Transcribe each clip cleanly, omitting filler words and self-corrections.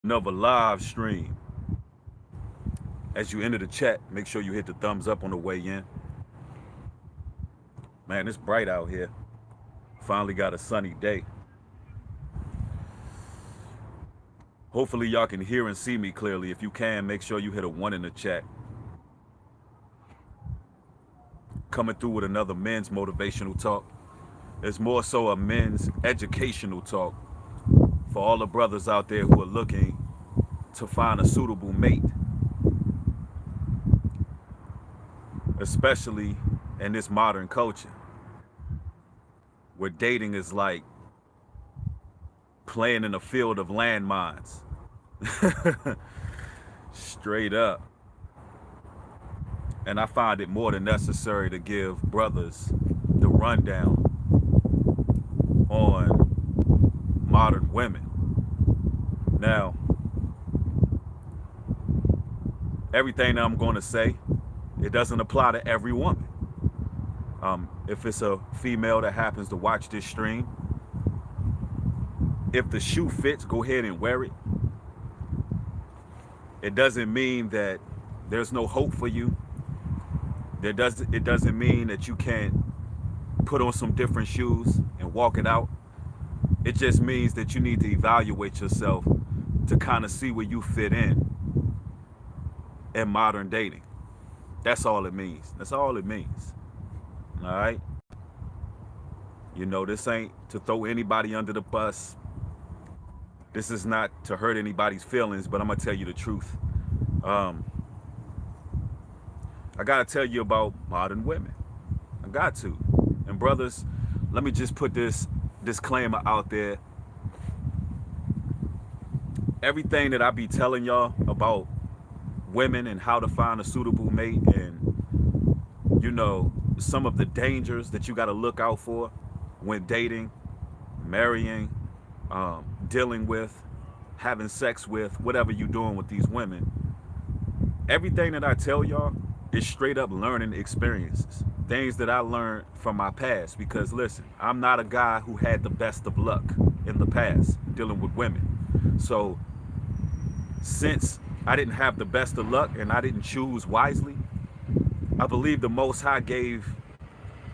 Another live stream. As you enter the chat, make sure you hit the thumbs up on the way in. Man, it's bright out here. Finally got a sunny day. Hopefully y'all can hear and see me clearly. If you can, make sure you hit a 1 in the chat. Coming through with another men's motivational talk. It's more so a men's educational talk for all the brothers out there who are looking to find a suitable mate, especially in this modern culture where dating is like playing in a field of landmines. Straight up. And I find it more than necessary to give brothers the rundown on modern women. Now, everything that I'm going to say, it doesn't apply to every woman. If it's a female that happens to watch this stream, if the shoe fits, go ahead and wear it. It doesn't mean that there's no hope for you. It doesn't mean that you can't put on some different shoes and walk it out. It just means that you need to evaluate yourself to kind of see where you fit in modern dating. That's all it means. That's all it means. All right? You know, this ain't to throw anybody under the bus. This is not to hurt anybody's feelings, but I'm going to tell you the truth. I got to tell you about modern women. I got to. And brothers, let me just put this disclaimer out there. Everything that I be telling y'all about women and how to find a suitable mate and, you know, some of the dangers that you got to look out for when dating, marrying, dealing with, having sex with, whatever you're doing with these women. Everything that I tell y'all is straight up learning experiences. Things that I learned from my past. Because listen, I'm not a guy who had the best of luck in the past dealing with women. So since I didn't have the best of luck and I didn't choose wisely, I believe the Most High gave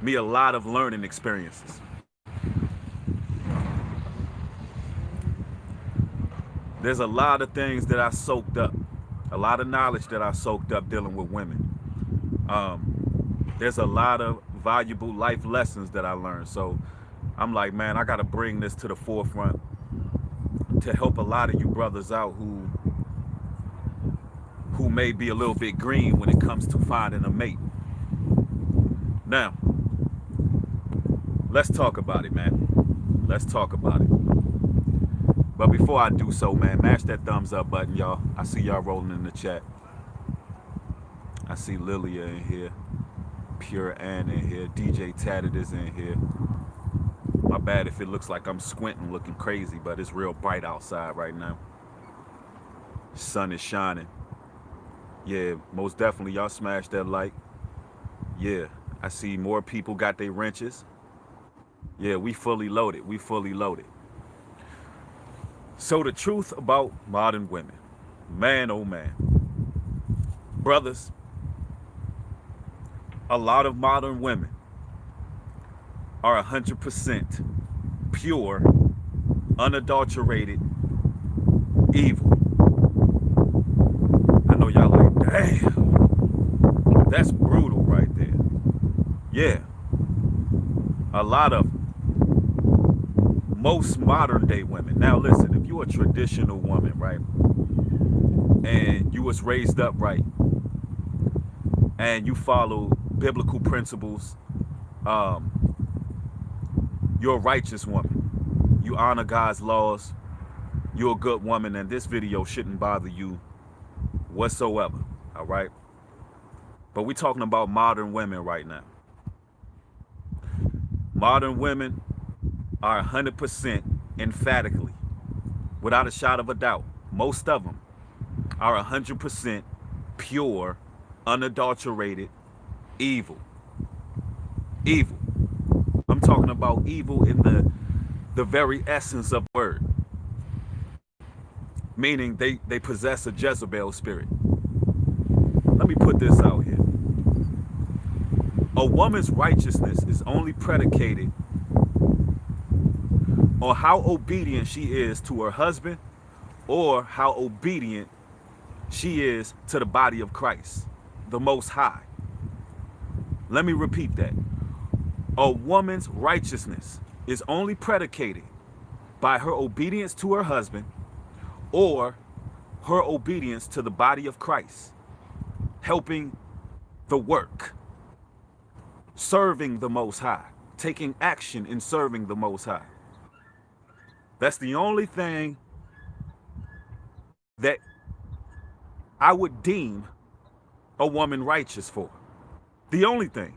me a lot of learning experiences. There's a lot of things that I soaked up, a lot of knowledge that I soaked up dealing with women. There's a lot of valuable life lessons that I learned. So I'm like, man, I got to bring this to the forefront to help a lot of you brothers out who may be a little bit green when it comes to finding a mate. Now, let's talk about it, man. Let's talk about it. But before I do so, man, mash that thumbs up button, y'all. I see y'all rolling in the chat. I see Lilia in here. Pure Ann in here. DJ Tatted is in here. My bad if it looks like I'm squinting looking crazy, but it's real bright outside right now. Sun is shining. Yeah, most definitely y'all smash that like. Yeah, I see more people got their wrenches. Yeah, we fully loaded. We fully loaded. So the truth about modern women. Man, oh man. Brothers, a lot of modern women are 100% pure, unadulterated evil. I know y'all like, damn, that's brutal right there. Yeah, a lot of most modern day women. Now listen, if you're a traditional woman, right, and you was raised up right, and you follow biblical principles, you're a righteous woman. You honor God's laws. You're a good woman, and this video shouldn't bother you whatsoever, all right? But we're talking about modern women right now. Modern women are 100% emphatically, without a shot of a doubt, most of them are 100% pure, unadulterated evil. Evil. I'm talking about evil in the very essence of the word. meaning they possess a Jezebel spirit. Let me put this out here. A woman's righteousness is only predicated on how obedient she is to her husband or how obedient she is to the body of Christ, the Most High. Let me repeat that. A woman's righteousness is only predicated by her obedience to her husband or her obedience to the body of Christ, helping the work, serving the Most High, taking action in serving the Most High. That's the only thing that I would deem a woman righteous for. The only thing.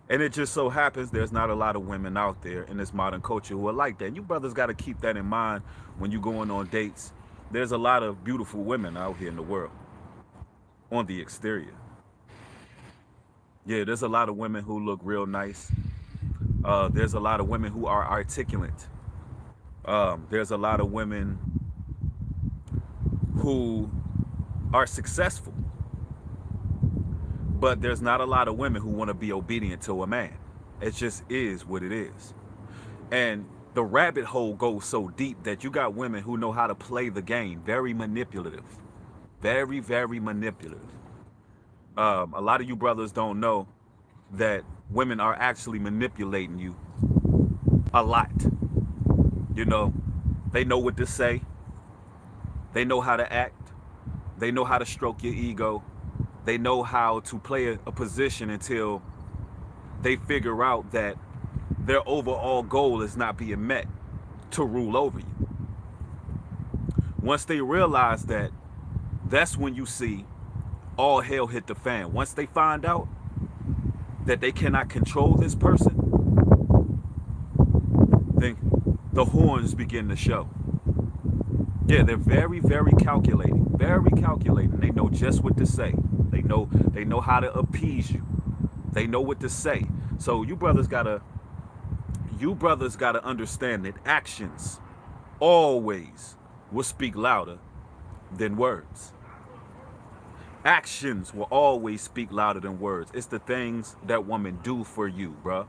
And it just so happens there's not a lot of women out there in this modern culture who are like that. And you brothers got to keep that in mind when you're going on dates. There's a lot of beautiful women out here in the world on the exterior. Yeah, there's a lot of women who look real nice. There's a lot of women who are articulate. There's a lot of women who are successful. But there's not a lot of women who want to be obedient to a man. It just is what it is. And the rabbit hole goes so deep that you got women who know how to play the game. Very manipulative. Very, very manipulative. A lot of you brothers don't know that women are actually manipulating you a lot. You know, they know what to say. They know how to act. They know how to stroke your ego. They know how to play a position until they figure out that their overall goal is not being met, to rule over you. Once they realize that, that's when you see all hell hit the fan. Once they find out that they cannot control this person, then the horns begin to show. Yeah, they're very, very calculating. Very calculating. They know just what to say. They know how to appease you. They know what to say. So you brothers gotta understand that actions always will speak louder than words. Actions will always speak louder than words. It's the things that women do for you, bruh.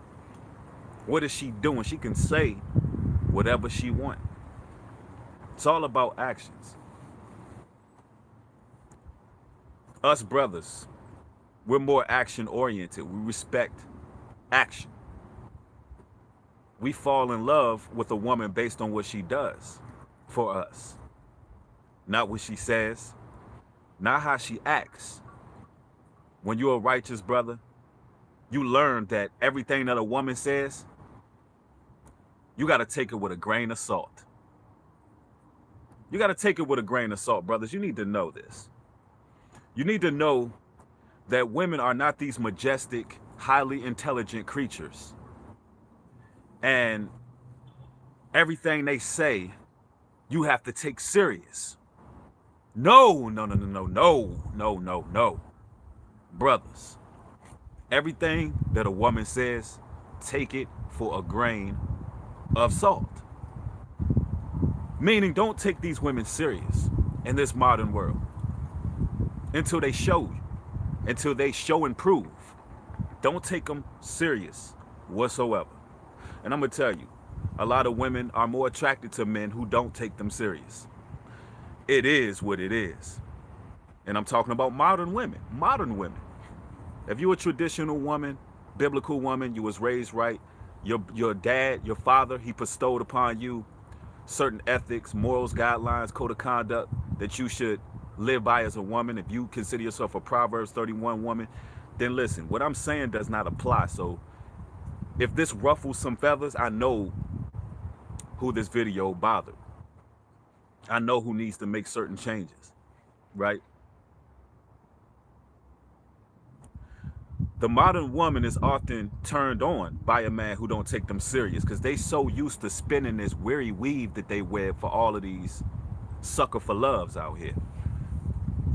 What is she doing? She can say whatever she wants. It's all about actions. Us brothers, we're more action oriented. We respect action. We fall in love with a woman based on what she does for us. Not what she says, not how she acts. When you're a righteous brother, you learn that everything that a woman says, you got to take it with a grain of salt. You got to take it with a grain of salt, brothers. You need to know this. You need to know that women are not these majestic, highly intelligent creatures. And everything they say, you have to take serious. No. Brothers, everything that a woman says, take it for a grain of salt. Meaning, don't take these women serious in this modern world until they show you, until they show and prove. Don't take them serious whatsoever. And I'm going to tell you, a lot of women are more attracted to men who don't take them serious. It is what it is. And I'm talking about modern women. Modern women. If you're a traditional woman, biblical woman, you was raised right, your dad, your father, he bestowed upon you certain ethics, morals, guidelines, code of conduct that you should live by as a woman. If you consider yourself a Proverbs 31 woman, then listen, what I'm saying does not apply. So if this ruffles some feathers, I know who this video bothered. I know who needs to make certain changes, right? The modern woman is often turned on by a man who don't take them serious because they so used to spinning this weary weave that they wear for all of these sucker for loves out here.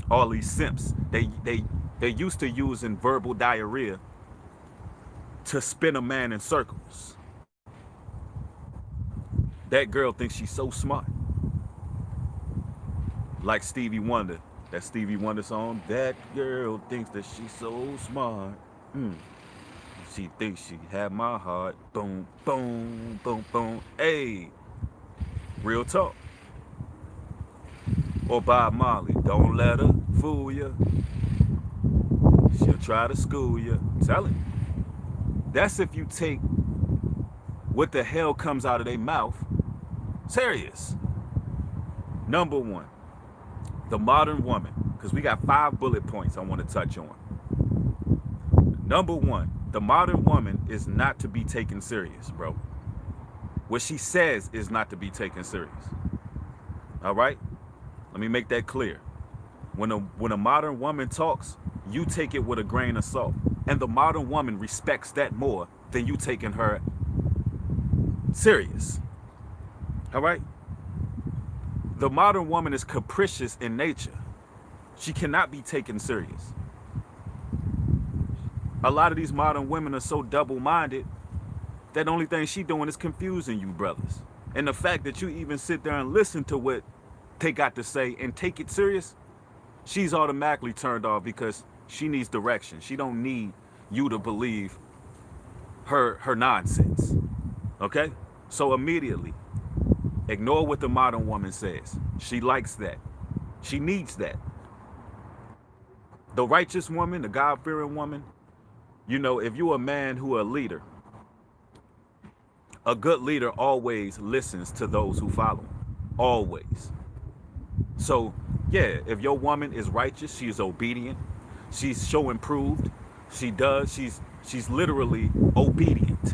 All these simps. They're used to using verbal diarrhea to spin a man in circles. That girl thinks she's so smart. Like Stevie Wonder, that Stevie Wonder song. That girl thinks that she's so smart. Mm. She thinks she had my heart. Boom, boom, boom, boom. Hey, real talk. Or Bob Marley. Don't let her fool you. She'll try to school you. Tell it. That's if you take what the hell comes out of their mouth serious. Number one, the modern woman. Because we got 5 bullet points I want to touch on. Number one, the modern woman is not to be taken serious, bro. What she says is not to be taken serious. All right? Let me make that clear. When a modern woman talks, you take it with a grain of salt. And the modern woman respects that more than you taking her serious. All right? The modern woman is capricious in nature. She cannot be taken serious. A lot of these modern women are so double-minded that the only thing she doing is confusing you, brothers. And the fact that you even sit there and listen to what they got to say and take it serious, she's automatically turned off because she needs direction. She don't need you to believe her nonsense. Okay? So immediately, ignore what the modern woman says. She likes that. She needs that. The righteous woman, the God-fearing woman, you know, if you're a man who a leader, a good leader always listens to those who follow him. Always. So, yeah, if your woman is righteous, she is obedient, she's so improved, she's literally obedient.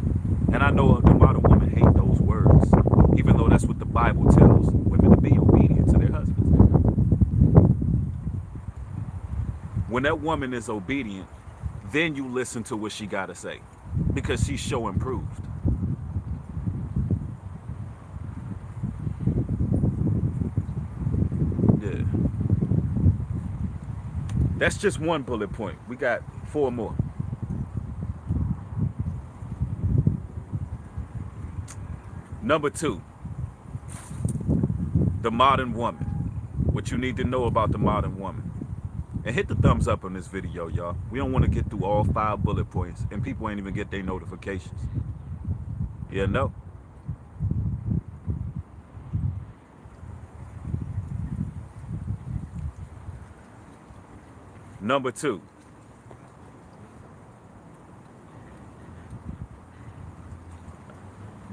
And I know the modern woman hate those words, even though that's what the Bible tells women to be, obedient to their husbands. When that woman is obedient, then you listen to what she got to say because she's so improved. Yeah. That's just one bullet point. We got 4 more. Number 2, the modern woman. What you need to know about the modern woman. And hit the thumbs up on this video, y'all. We don't want to get through all 5 bullet points and people ain't even get their notifications. You know? Number 2.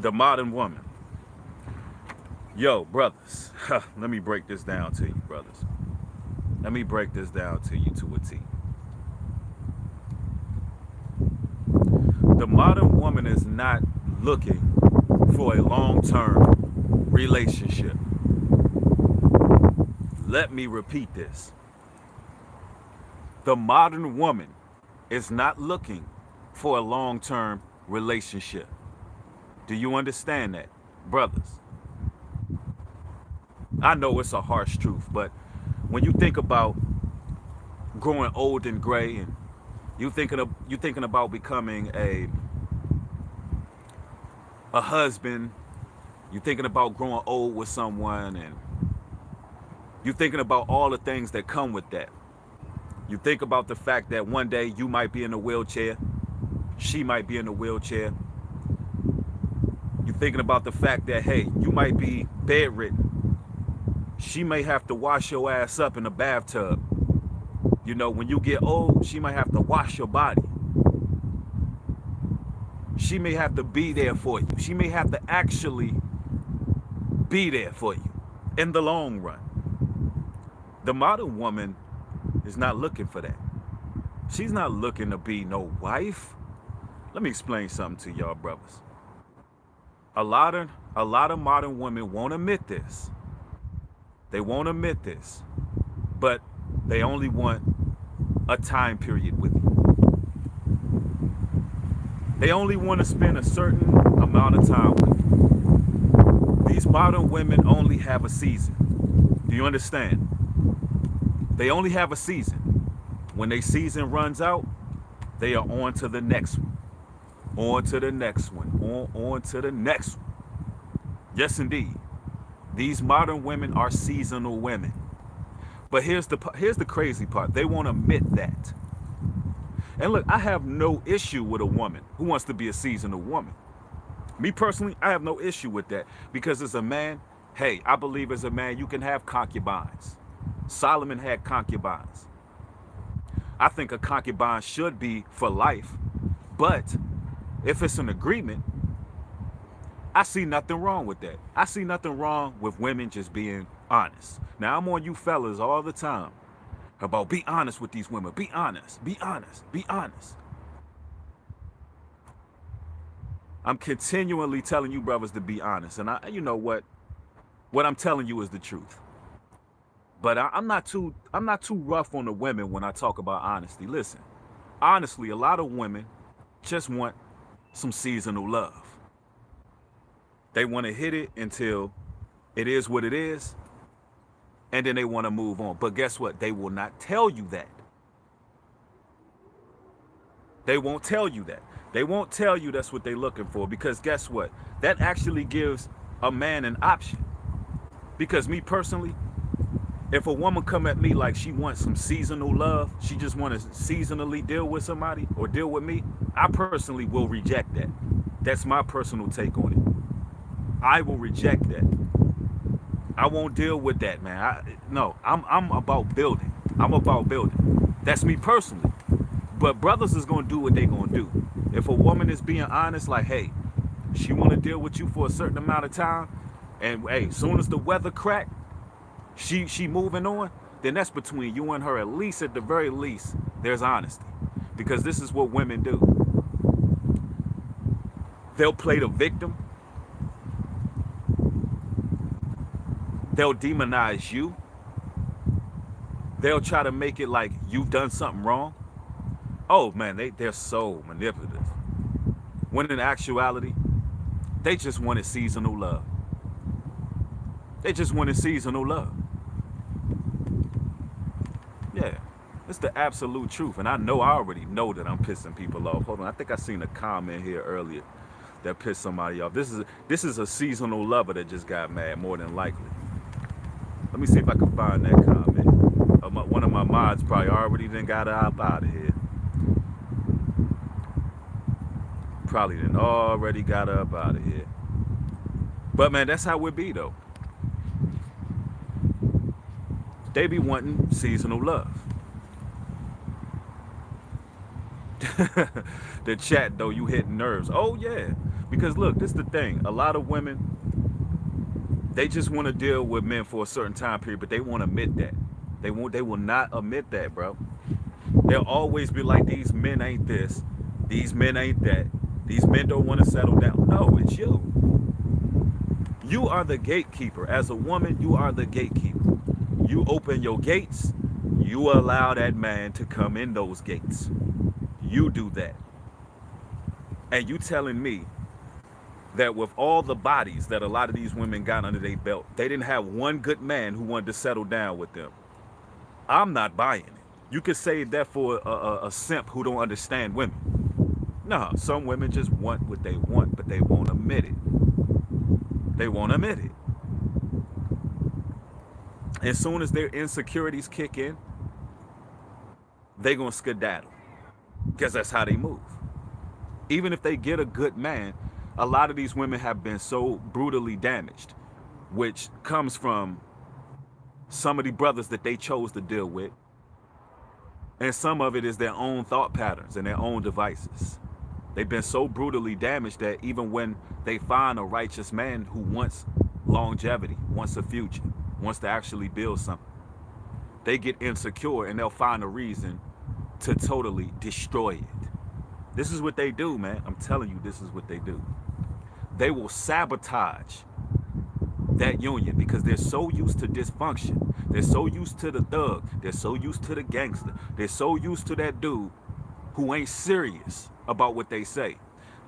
The modern woman. Yo, brothers. Let me break this down to you, brothers. Let me break this down to you to a T. The modern woman is not looking for a long-term relationship. Let me repeat this. The modern woman is not looking for a long-term relationship. Do you understand that, brothers? I know it's a harsh truth, but when you think about growing old and gray, and you thinking about becoming a husband, you're thinking about growing old with someone, and you're thinking about all the things that come with that. You think about the fact that one day you might be in a wheelchair, she might be in a wheelchair. You're thinking about the fact that, hey, you might be bedridden. She may have to wash your ass up in a bathtub. You know, when you get old, she might have to wash your body. She may have to be there for you. She may have to actually be there for you in the long run. The modern woman is not looking for that. She's not looking to be no wife. Let me explain something to y'all, brothers. A lot of modern women won't admit this. They won't admit this, but they only want a time period with you. They only want to spend a certain amount of time with you. These modern women only have a season. Do you understand? They only have a season. When their season runs out, they are on to the next one. On to the next one. On to the next one. Yes, indeed. These modern women are seasonal women. But here's the crazy part. They won't admit that. And look, I have no issue with a woman who wants to be a seasonal woman. Me personally, I have no issue with that because as a man, hey, I believe as a man you can have concubines. Solomon had concubines. I think a concubine should be for life, but if it's an agreement, I see nothing wrong with that. I see nothing wrong with women just being honest. Now, I'm on you fellas all the time about be honest with these women. Be honest, be honest, be honest. I'm continually telling you brothers to be honest. And you know what I'm telling you is the truth. But I'm not too rough on the women when I talk about honesty. Listen, honestly, a lot of women just want some seasonal love. They want to hit it until it is what it is, and then they want to move on. But guess what? They will not tell you that. They won't tell you that. They won't tell you that's what they're looking for because guess what? That actually gives a man an option. Because me personally, if a woman come at me like she wants some seasonal love, she just want to seasonally deal with somebody or deal with me, I personally will reject that. That's my personal take on it. I will reject that. I won't deal with that, man. I'm about building. I'm about building. That's me personally. But brothers is gonna do what they gonna do. If a woman is being honest, like, hey, she wanna deal with you for a certain amount of time, and hey, soon as the weather crack, she moving on, then that's between you and her. At least, at the very least, there's honesty. Because this is what women do. They'll play the victim. They'll demonize you. They'll try to make it like you've done something wrong. Oh man, they're so manipulative. When in actuality, they just wanted seasonal love. They just wanted seasonal love. Yeah, it's the absolute truth. And I already know that I'm pissing people off. Hold on, I think I seen a comment here earlier that pissed somebody off. This is a seasonal lover that just got mad, more than likely. Let me see if I can find that comment. One of my mods probably already then got up out of here. Probably then already got up out of here. But man, that's how it be though. They be wanting seasonal love. The chat though, you hit nerves. Oh yeah, because look, this is the thing. A lot of women, they just want to deal with men for a certain time period, but they won't admit that. They will not admit that, bro. They'll always be like, these men ain't this, these men ain't that, these men don't want to settle down. No, it's you. You are the gatekeeper. As a woman, you are the gatekeeper. You open your gates, you allow that man to come in those gates. You do that. And you telling me that with all the bodies that a lot of these women got under their belt, they didn't have one good man who wanted to settle down with them. I'm not buying it. You could say that for a simp who don't understand women. No, some women just want what they want, but they won't admit it. They won't admit it. As soon as their insecurities kick in, they're going to skedaddle. Because that's how they move. Even if they get a good man, a lot of these women have been so brutally damaged, which comes from some of the brothers that they chose to deal with. And some of it is their own thought patterns and their own devices. They've been so brutally damaged that even when they find a righteous man who wants longevity, wants a future, wants to actually build something, they get insecure and they'll find a reason to totally destroy it. This is what they do, man. I'm telling you, this is what they do. They will sabotage that union because they're so used to dysfunction. They're so used to the thug. They're so used to the gangster. They're so used to that dude who ain't serious about what they say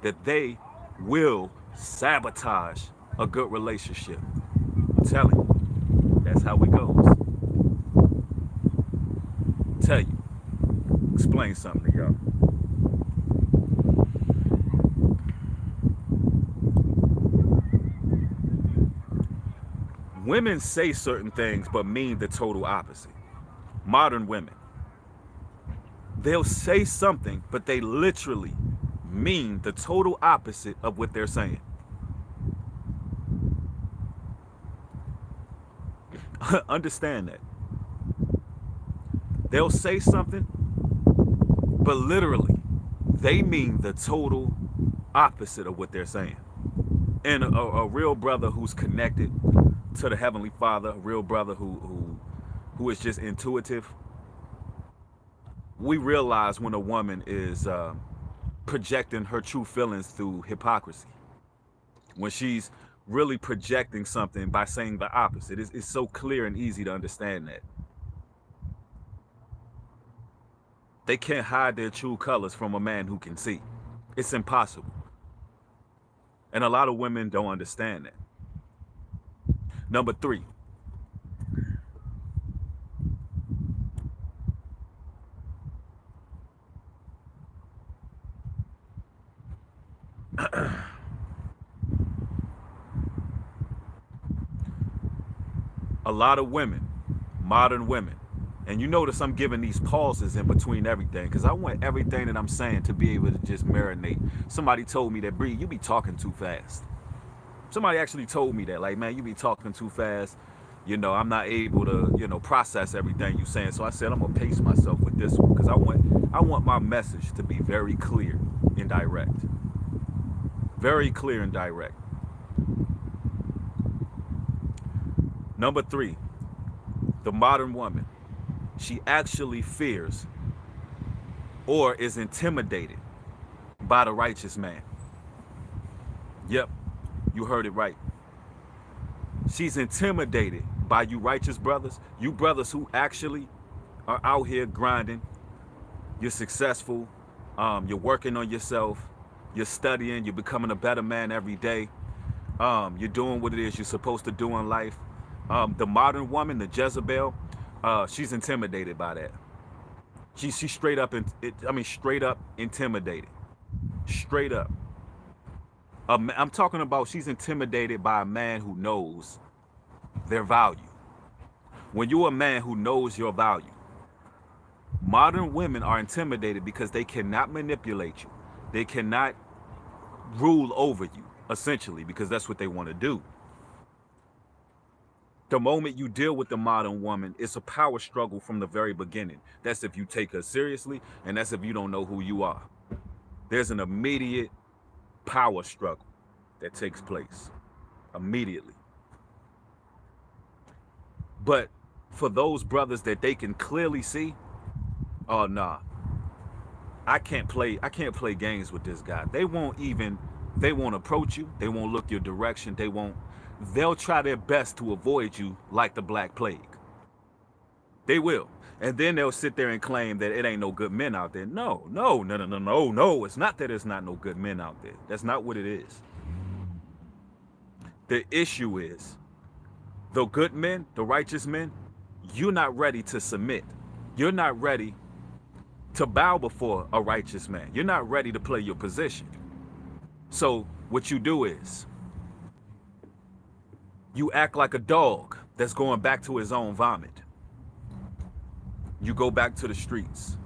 that they will sabotage a good relationship. I'm telling you, that's how it goes. Tell you. Explain something to y'all. Women say certain things but mean the total opposite. Modern women, they'll say something, but they literally mean the total opposite of what they're saying. Understand that. They'll say something, but literally, they mean the total opposite of what they're saying. And a real brother who's connected to the Heavenly Father, a real brother who is just intuitive, we realize when a woman is projecting her true feelings through hypocrisy. When she's really projecting something by saying the opposite. It's so clear and easy to understand that. They can't hide their true colors from a man who can see. It's impossible. And a lot of women don't understand that. Number 3. A lot of women, modern women, and you notice I'm giving these pauses in between everything because I want everything that I'm saying to be able to just marinate. Somebody told me that, Bree, you be talking too fast. Somebody actually told me that, like, man, you be talking too fast. You know, I'm not able to, process everything you're saying. So I said I'm gonna pace myself with this one because I want my message to be very clear and direct. Very clear and direct. Number 3, the modern woman, she actually fears or is intimidated by the righteous man. Yep, you heard it right. She's intimidated by you righteous brothers, you brothers who actually are out here grinding. You're successful, you're working on yourself, you're studying, you're becoming a better man every day. You're doing what it is you're supposed to do in life. The modern woman, the Jezebel, she's intimidated by that. She's straight up, straight up intimidated. Straight up. I'm talking about she's intimidated by a man who knows their value. When you're a man who knows your value, modern women are intimidated because they cannot manipulate you. They cannot rule over you, essentially, because that's what they want to do. The moment you deal with the modern woman, it's a power struggle from the very beginning. That's if you take her seriously, and that's if you don't know who you are. There's an immediate power struggle that takes place immediately. But for those brothers that they can clearly see, oh nah, I can't play games with this guy. They won't approach you, they won't look your direction, they'll try their best to avoid you like the Black Plague. They will. And then they'll sit there and claim that it ain't no good men out there. No. It's not that there's not no good men out there. That's not what it is. The issue is, the good men, the righteous men, you're not ready to submit. You're not ready to bow before a righteous man. You're not ready to play your position. So what you do is, you act like a dog that's going back to his own vomit. You go back to the streets.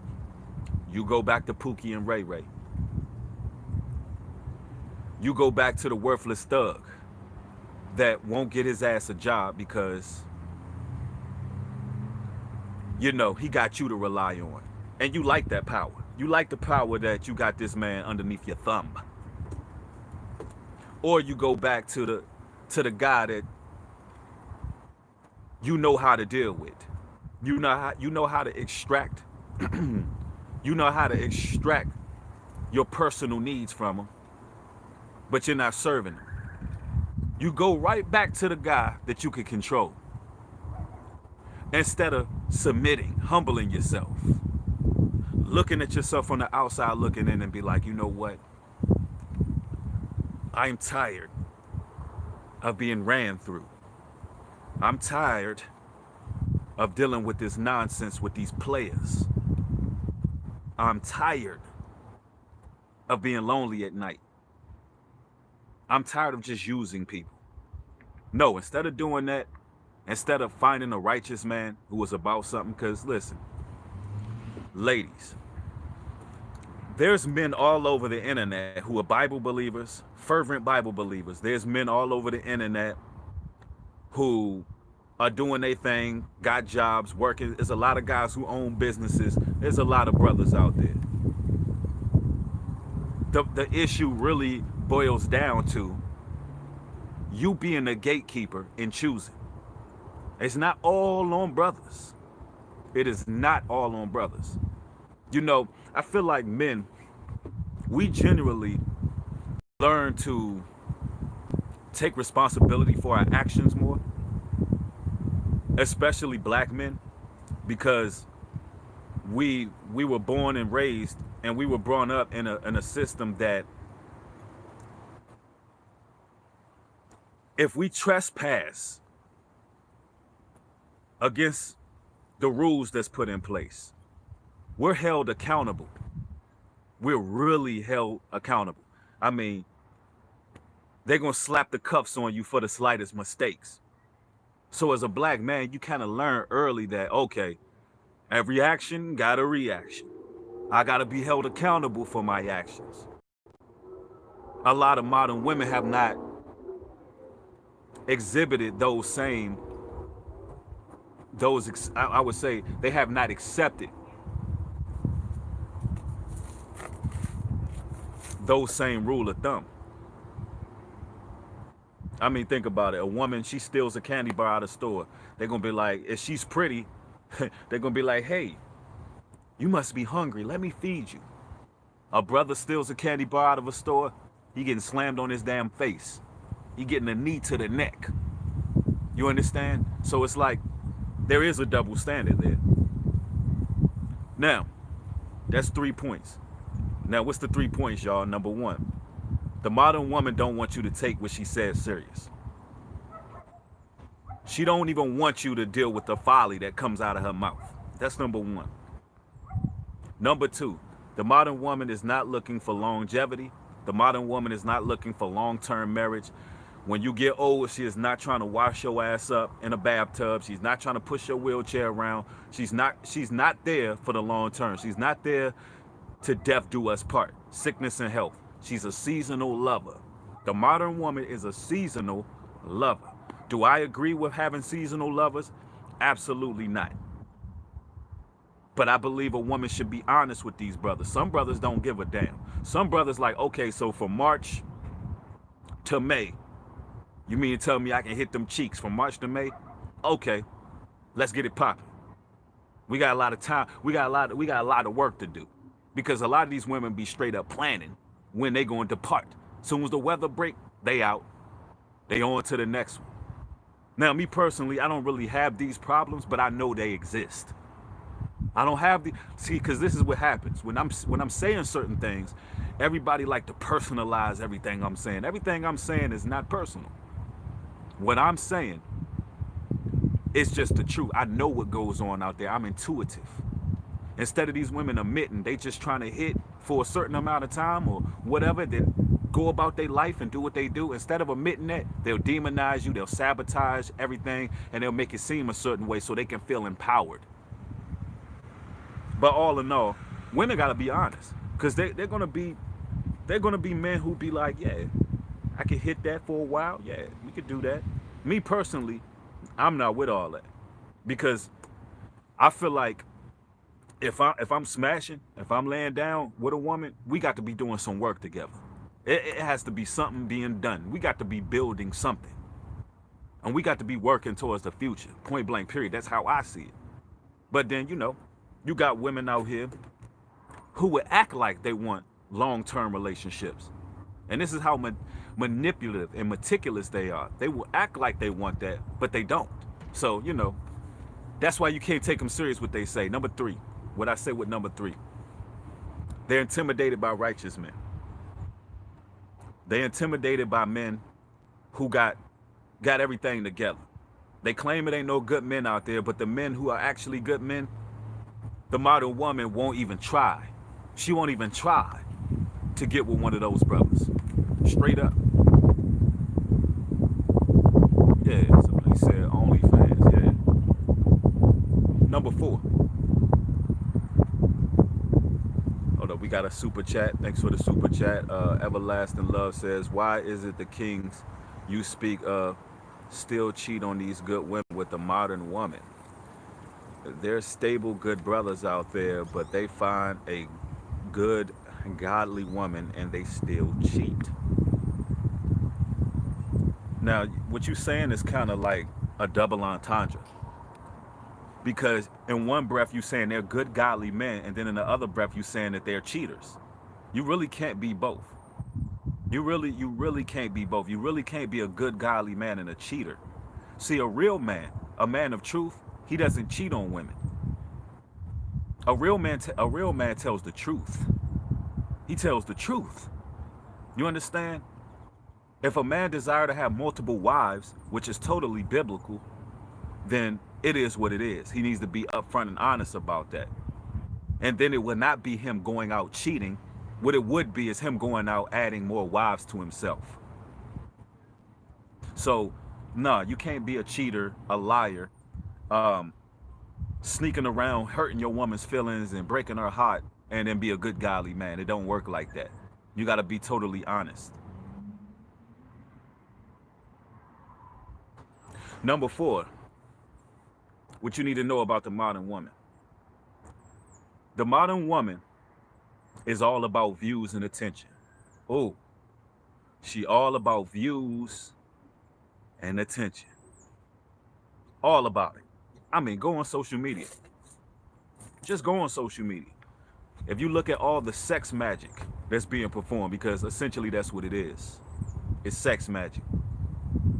You go back to Pookie and Ray Ray. You go back to the worthless thug that won't get his ass a job because, he got you to rely on. And you like that power. You like the power that you got this man underneath your thumb. Or you go back to the guy that you know how to deal with. You know how to extract your personal needs from him, but you're not serving him. You go right back to the guy that you can control. Instead of submitting, humbling yourself, looking at yourself from the outside, looking in and be like, you know what? I'm tired of being ran through. I'm tired of dealing with this nonsense with these players. I'm tired of being lonely at night. I'm tired of just using people. No, instead of doing that, Instead of finding a righteous man who was about something, because listen, ladies, there's men all over the internet who are Bible believers, fervent Bible believers. There's men all over the internet who are doing their thing, got jobs, working. There's a lot of guys who own businesses. There's a lot of brothers out there. The issue really boils down to you being a gatekeeper and choosing. It's not all on brothers. It is not all on brothers. You know, I feel like men, we generally learn to take responsibility for our actions more, especially black men, because we were born and raised and we were brought up in a system that if we trespass against the rules that's put in place, we're held accountable. We're really held accountable. I mean, they're going to slap the cuffs on you for the slightest mistakes. So as a black man, you kind of learn early that, okay, every action got a reaction. I got to be held accountable for my actions. A lot of modern women have not exhibited those same, I would say they have not accepted those same rule of thumb. I mean, think about it. A woman, she steals a candy bar out of the store. They're going to be like, if she's pretty, they're going to be like, hey, you must be hungry. Let me feed you. A brother steals a candy bar out of a store. He getting slammed on his damn face. He getting a knee to the neck. You understand? So it's like, there is a double standard there. Now, that's 3 points. Now, what's the 3 points, y'all? Number one, the modern woman don't want you to take what she says serious. She don't even want you to deal with the folly that comes out of her mouth. That's number one. Number two, the modern woman is not looking for longevity. The modern woman is not looking for long-term marriage. When you get old, she is not trying to wash your ass up in a bathtub. She's not trying to push your wheelchair around. She's not there for the long term. She's not there to death do us part, sickness and health. She's a seasonal lover. The modern woman is a seasonal lover. Do I agree with having seasonal lovers? Absolutely not. But I believe a woman should be honest with these brothers. Some brothers don't give a damn. Some brothers like, okay, so from March to May, you mean to tell me I can hit them cheeks from March to May? Okay, let's get it popping. We got a lot of time. We got a lot of work to do, because a lot of these women be straight up planning when they going to depart. Soon as the weather break, they out. They on to the next one. Now, me personally, I don't really have these problems, but I know they exist. I don't have the because this is what happens when I'm saying certain things. Everybody like to personalize everything I'm saying. Everything I'm saying is not personal. What I'm saying is just the truth. I know what goes on out there. I'm intuitive. Instead of these women admitting they just trying to hit for a certain amount of time or whatever, then go about their life and do what they do. Instead of admitting that, they'll demonize you, they'll sabotage everything, and they'll make it seem a certain way so they can feel empowered. But all in all, women gotta be honest, because they're gonna be men who be like, yeah, I could hit that for a while. Yeah, we could do that. Me personally, I'm not with all that, because I feel like if I'm smashing, if I'm laying down with a woman, we got to be doing some work together. It has to be something being done. We got to be building something, and we got to be working towards the future. Point blank, period. That's how I see it. But then, you got women out here who would act like they want long-term relationships. And this is how manipulative and meticulous they are. They will act like they want that, but they don't. So, that's why you can't take them serious what they say. Number three, what I say with number three, they're intimidated by righteous men. They're intimidated by men who got everything together. They claim it ain't no good men out there, but the men who are actually good men, the modern woman won't even try. She won't even try to get with one of those brothers. Straight up. Yeah, somebody said OnlyFans. Number 4. Hold up, we got a super chat. Thanks for the super chat. Everlasting Love says, why is it the kings you speak of still cheat on these good women with the modern woman? There's stable, good brothers out there, but they find a good, godly woman and they still cheat. Now, what you're saying is kind of like a double entendre. Because in one breath you're saying they're good godly men, and then in the other breath you're saying that they're cheaters. You really can't be both. You really can't be both. You really can't be a good godly man and a cheater. See, a real man, a man of truth, he doesn't cheat on women. A real man tells the truth. He tells the truth. You understand? If a man desire to have multiple wives, which is totally biblical, then it is what it is. He needs to be upfront and honest about that. And then it would not be him going out cheating. What it would be is him going out adding more wives to himself. So, no, you can't be a cheater, a liar, sneaking around, hurting your woman's feelings and breaking her heart, and then be a good godly man. It don't work like that. You got to be totally honest. Number 4, what you need to know about the modern woman. The modern woman is all about views and attention. Oh, she all about views and attention. All about it. I mean, go on social media. Just go on social media. If you look at all the sex magic that's being performed, because essentially that's what it is. It's sex magic.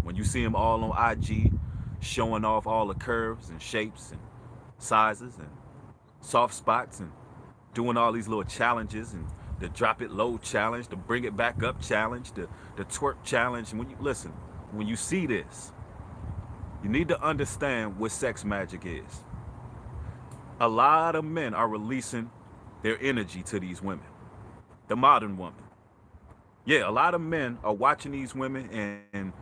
When you see them all on IG showing off all the curves and shapes and sizes and soft spots and doing all these little challenges, and the drop it low challenge, the bring it back up challenge, the twerk challenge. And when you see this, you need to understand what sex magic is. A lot of men are releasing their energy to these women, the modern woman. Yeah, a lot of men are watching these women, and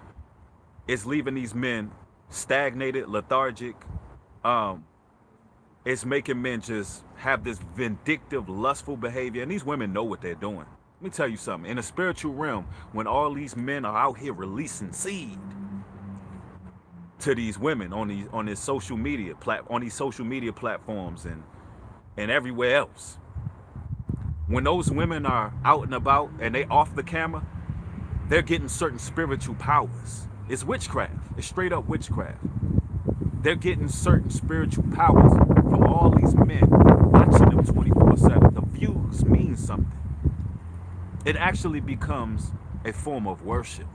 it's leaving these men stagnated, lethargic. It's making men just have this vindictive, lustful behavior, and these women know what they're doing. Let me tell you something. In the spiritual realm, when all these men are out here releasing seed to these women on these social media platforms and everywhere else, when those women are out and about and they off the camera, they're getting certain spiritual powers. It's witchcraft. It's straight up witchcraft. They're getting certain spiritual powers from all these men watching them 24/7. The views mean something. It actually becomes a form of worship.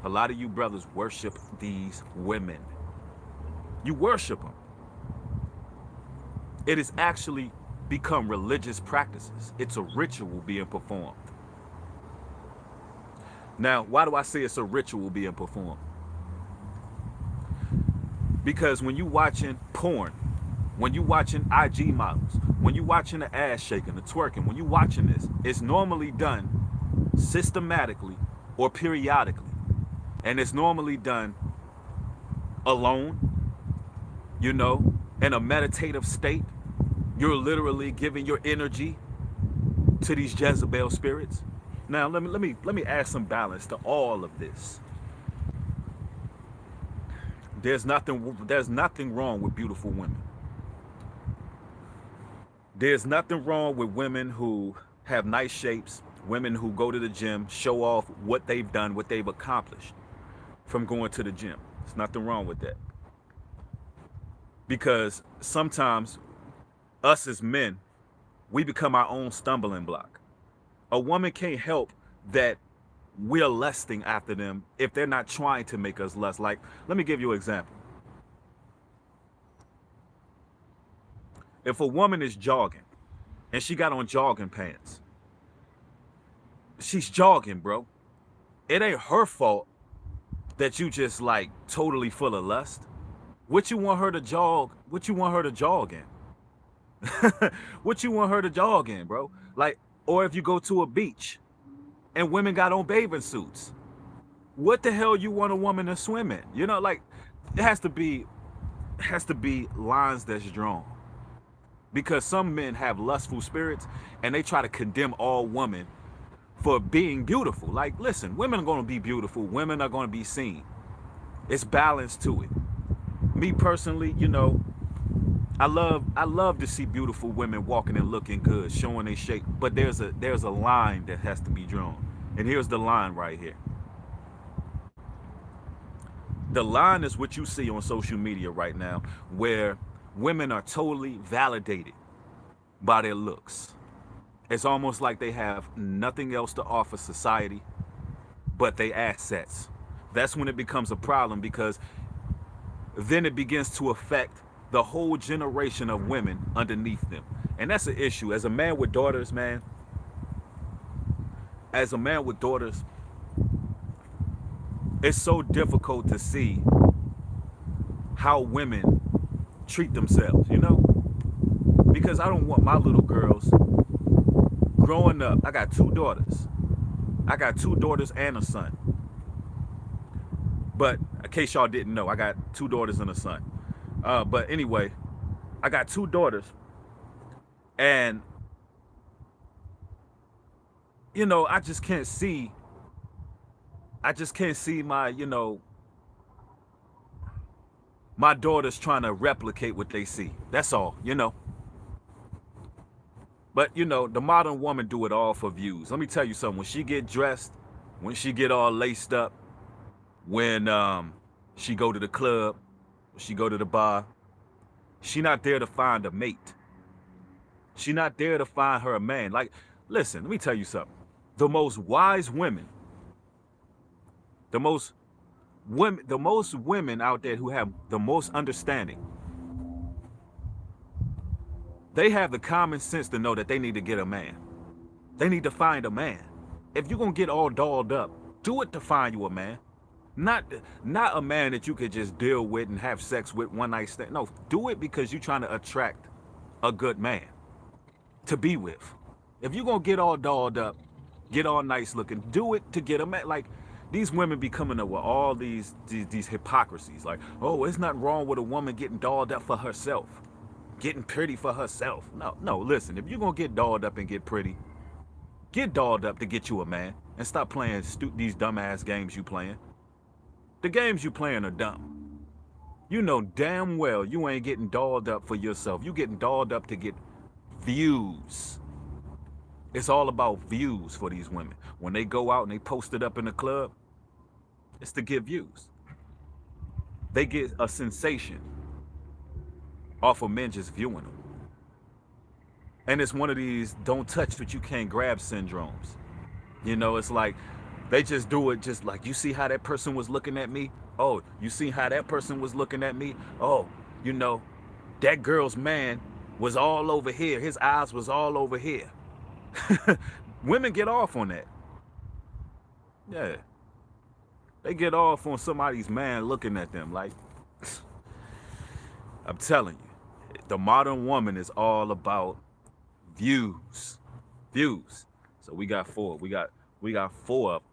A lot of you brothers worship these women. You worship them. It has actually become religious practices. It's a ritual being performed. Now, why do I say it's a ritual being performed? Because when you watching porn, when you watching IG models, when you watching the ass shaking, the twerking, when you watching this, it's normally done systematically or periodically. And it's normally done alone, in a meditative state. You're literally giving your energy to these Jezebel spirits. Now, let me add some balance to all of this. There's nothing wrong with beautiful women. There's nothing wrong with women who have nice shapes, women who go to the gym, show off what they've done, what they've accomplished from going to the gym. There's nothing wrong with that. Because sometimes us as men, we become our own stumbling block. A woman can't help that we're lusting after them if they're not trying to make us lust. Like, let me give you an example. If a woman is jogging and she got on jogging pants, she's jogging, bro. It ain't her fault that you just like totally full of lust. What you want her to jog? What you want her to jog in? What you want her to jog in, bro? Like, or if you go to a beach and women got on bathing suits, what the hell you want a woman to swim in? Like, it has to be has to be lines that's drawn. Because some men have lustful spirits and they try to condemn all women for being beautiful. Like, listen, women are going to be beautiful. Women are going to be seen. It's balance to it. Me personally, you know, I love to see beautiful women walking and looking good, showing their shape. But there's a line that has to be drawn. And here's the line right here. The line is what you see on social media right now, where women are totally validated by their looks. It's almost like they have nothing else to offer society but their assets. That's when it becomes a problem, because then it begins to affect the whole generation of women underneath them. And that's an issue. As a man with daughters, man, as a man with daughters, it's so difficult to see how women treat themselves, you know? Because I don't want my little girls growing up. I got two daughters. I got two daughters and a son. But in case y'all didn't know, I got two daughters and a son. But anyway, I got two daughters. And, you know, I just can't see my, you know, my daughters trying to replicate what they see. That's all, you know. But, you know, the modern woman do it all for views. Let me tell you something. When she get dressed, when she get all laced up, when she go to the club, she go to the bar, she not there to find a mate. She not there to find her a man. Like, listen, let me tell you something. The most wise women, the most women out there who have the most understanding, they have the common sense to know that they need to get a man. They need to find a man. If you're going to get all dolled up, do it to find you a man. Not a man that you could just deal with and have sex with one night stand. No, do it because you're trying to attract a good man to be with. If you're going to get all dolled up, get all nice looking, do it to get a man. Like, these women be coming up with all these hypocrisies. Like, oh, it's not wrong with a woman getting dolled up for herself, getting pretty for herself. No, listen, if you're going to get dolled up and get pretty, get dolled up to get you a man, and stop playing these dumbass games you playing. The games you playing are dumb. You know damn well you ain't getting dolled up for yourself. You getting dolled up to get views. It's all about views for these women. When they go out and they post it up in the club, it's to get views. They get a sensation off of men just viewing them. And it's one of these don't touch what you can't grab syndromes. You know, it's like they just do it just like, you see how that person was looking at me? Oh, you see how that person was looking at me? Oh, you know, that girl's man was all over here. His eyes was all over here. Women get off on that. Yeah. They get off on somebody's man looking at them like, I'm telling you, the modern woman is all about views. Views. So we got four. We got four up.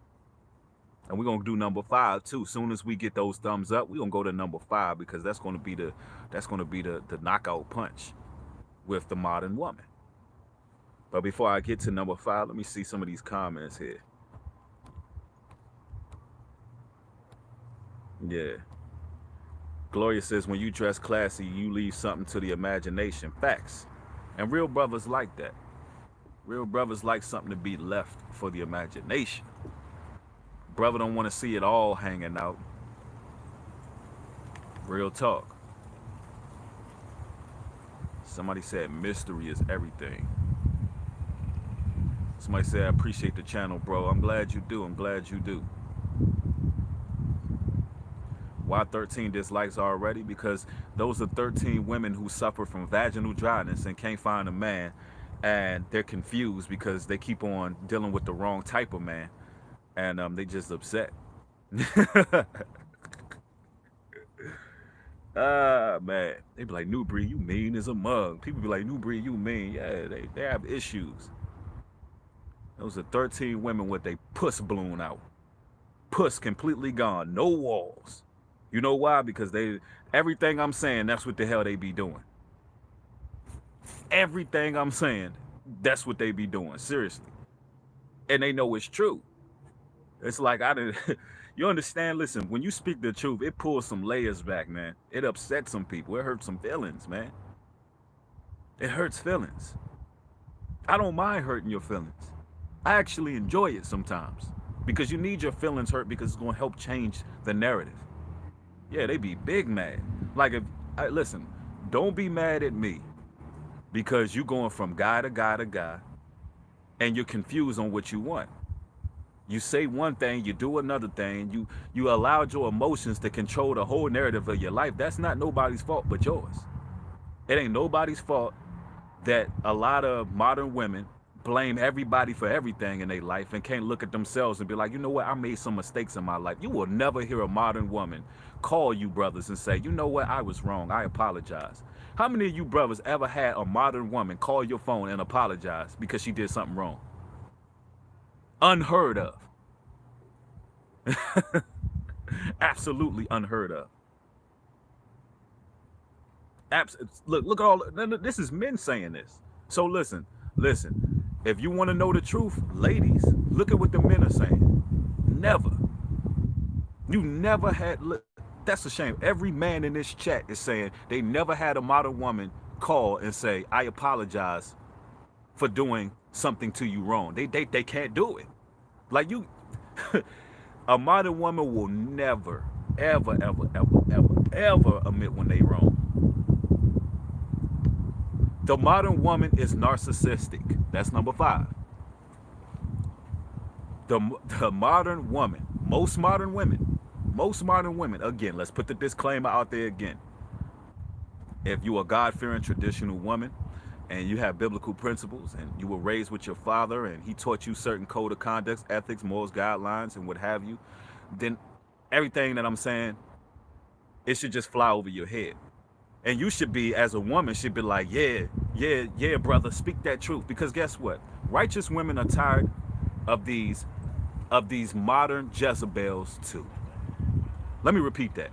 And we're gonna do number 5 too. Soon as we get those thumbs up, we're gonna go to number 5, because that's gonna be the knockout punch with the modern woman. But before I get to number 5, let me see some of these comments here. Yeah. Gloria says, when you dress classy, you leave something to the imagination. Facts. And real brothers like that. Real brothers like something to be left for the imagination. Brother don't want to see it all hanging out. Real talk. Somebody said mystery is everything. Somebody said, I appreciate the channel, bro. I'm glad you do. I'm glad you do. Why 13 dislikes already? Because those are 13 women who suffer from vaginal dryness and can't find a man. And they're confused because they keep on dealing with the wrong type of man. And they just upset. Man. They be like, New Breed, you mean as a mug. People be like, New Breed, you mean. Yeah, they have issues. Those are 13 women with their puss blown out. Puss completely gone. No walls. You know why? Because everything I'm saying, that's what the hell they be doing. Everything I'm saying, that's what they be doing. Seriously. And they know it's true. It's like I didn't you understand? Listen, when you speak the truth, it pulls some layers back, man. It upsets some people. It hurts some feelings, man. It hurts feelings. I don't mind hurting your feelings. I actually enjoy it sometimes because you need your feelings hurt because it's going to help change the narrative. Yeah, they be big mad. Like if listen, don't be mad at me because you going from guy to guy to guy and you're confused on what you want. You say one thing, you do another thing. You allowed your emotions to control the whole narrative of your life. That's not nobody's fault but yours. It ain't nobody's fault that a lot of modern women blame everybody for everything in their life and can't look at themselves and be like, you know what, I made some mistakes in my life. You will never hear a modern woman call you brothers and say, you know what, I was wrong, I apologize. How many of you brothers ever had a modern woman call your phone and apologize because she did something wrong? Unheard of. Absolutely unheard of. Look at all this is men saying this. So listen. If you want to know the truth, ladies, look at what the men are saying. Never. You never had. Look, that's a shame. Every man in this chat is saying they never had a modern woman call and say, "I apologize for doing something to you wrong." They can't do it. Like you, a modern woman will never, ever admit when they wrong. The modern woman is narcissistic. That's number 5. The modern woman, most modern women, again, let's put the disclaimer out there again. If you are a God-fearing traditional woman and you have biblical principles and you were raised with your father and he taught you certain code of conduct, ethics, morals, guidelines, and what have you, then everything that I'm saying, it should just fly over your head. And you should be, as a woman, should be like, yeah, brother, speak that truth. Because guess what? Righteous women are tired of these modern Jezebels too. Let me repeat that.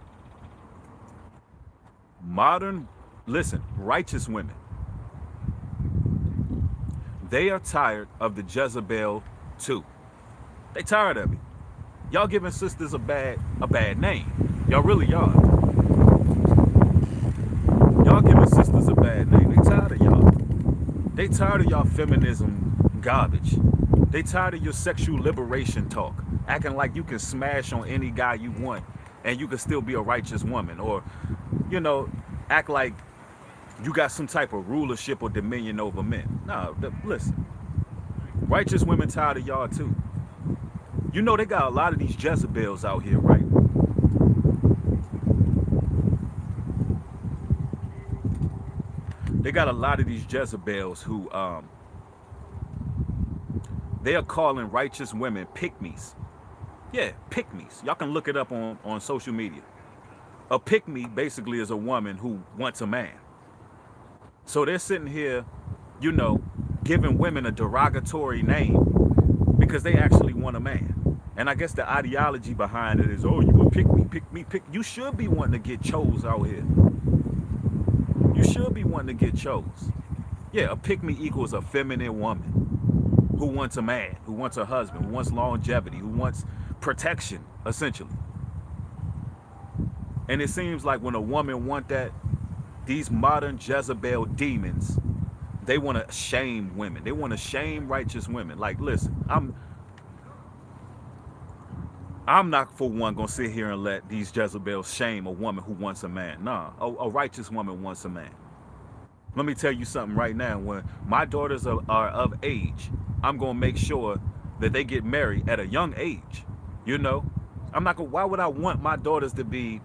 Righteous women, they are tired of the Jezebel too. They tired of it. Y'all giving sisters a bad name. Y'all really are. Y'all giving sisters a bad name. They tired of y'all. They tired of y'all feminism garbage. They tired of your sexual liberation talk, acting like you can smash on any guy you want and you can still be a righteous woman, or, you know, act like you got some type of rulership or dominion over men. No, listen. Righteous women tired of y'all too. You know they got a lot of these Jezebels out here, right? They got a lot of these Jezebels who they are calling righteous women pick-me's. Yeah, pick-me's. Y'all can look it up on social media. A pick-me basically is a woman who wants a man. So they're sitting here, you know, giving women a derogatory name because they actually want a man. And I guess the ideology behind it is, oh, you will pick me. You should be wanting to get chose out here. You should be wanting to get chose. Yeah, a pick-me equals a feminine woman who wants a man, who wants a husband, who wants longevity, who wants protection, essentially. And it seems like when a woman wants that, these modern Jezebel demons, they want to shame women. They want to shame righteous women. Like, listen, I'm not for one gonna sit here and let these Jezebels shame a woman who wants a man. Nah, a righteous woman wants a man. Let me tell you something right now. When my daughters are of age, I'm gonna make sure that they get married at a young age. You know, I'm not gonna. Why would I want my daughters to be,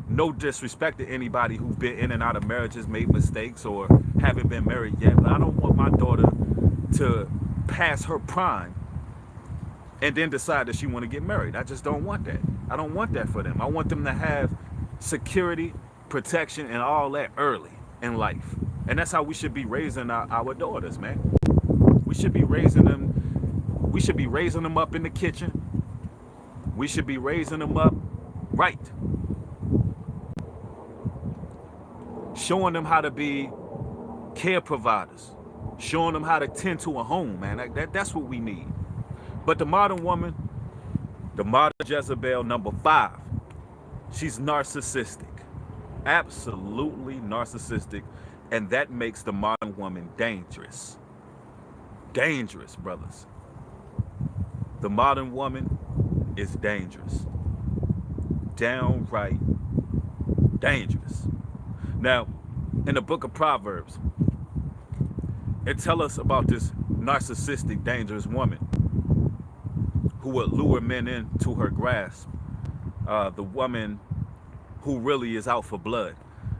no disrespect to anybody who's been in and out of marriages, made mistakes, or haven't been married yet, but I don't want my daughter to pass her prime and then decide that she want to get married. I just don't want that. I don't want that for them. I want them to have security, protection, and all that early in life. And that's how we should be raising our daughters, man. We should be raising them. We should be raising them up in the kitchen. We should be raising them up right. showing them how to be care providers, showing them how to tend to a home, man. That's what we need. But the modern woman, the modern Jezebel, number 5, she's narcissistic. Absolutely narcissistic. And that makes the modern woman dangerous. Dangerous, brothers. The modern woman is dangerous. Downright dangerous. Now, in the book of Proverbs, it tells us about this narcissistic, dangerous woman who would lure men into her grasp. The woman who really is out for blood.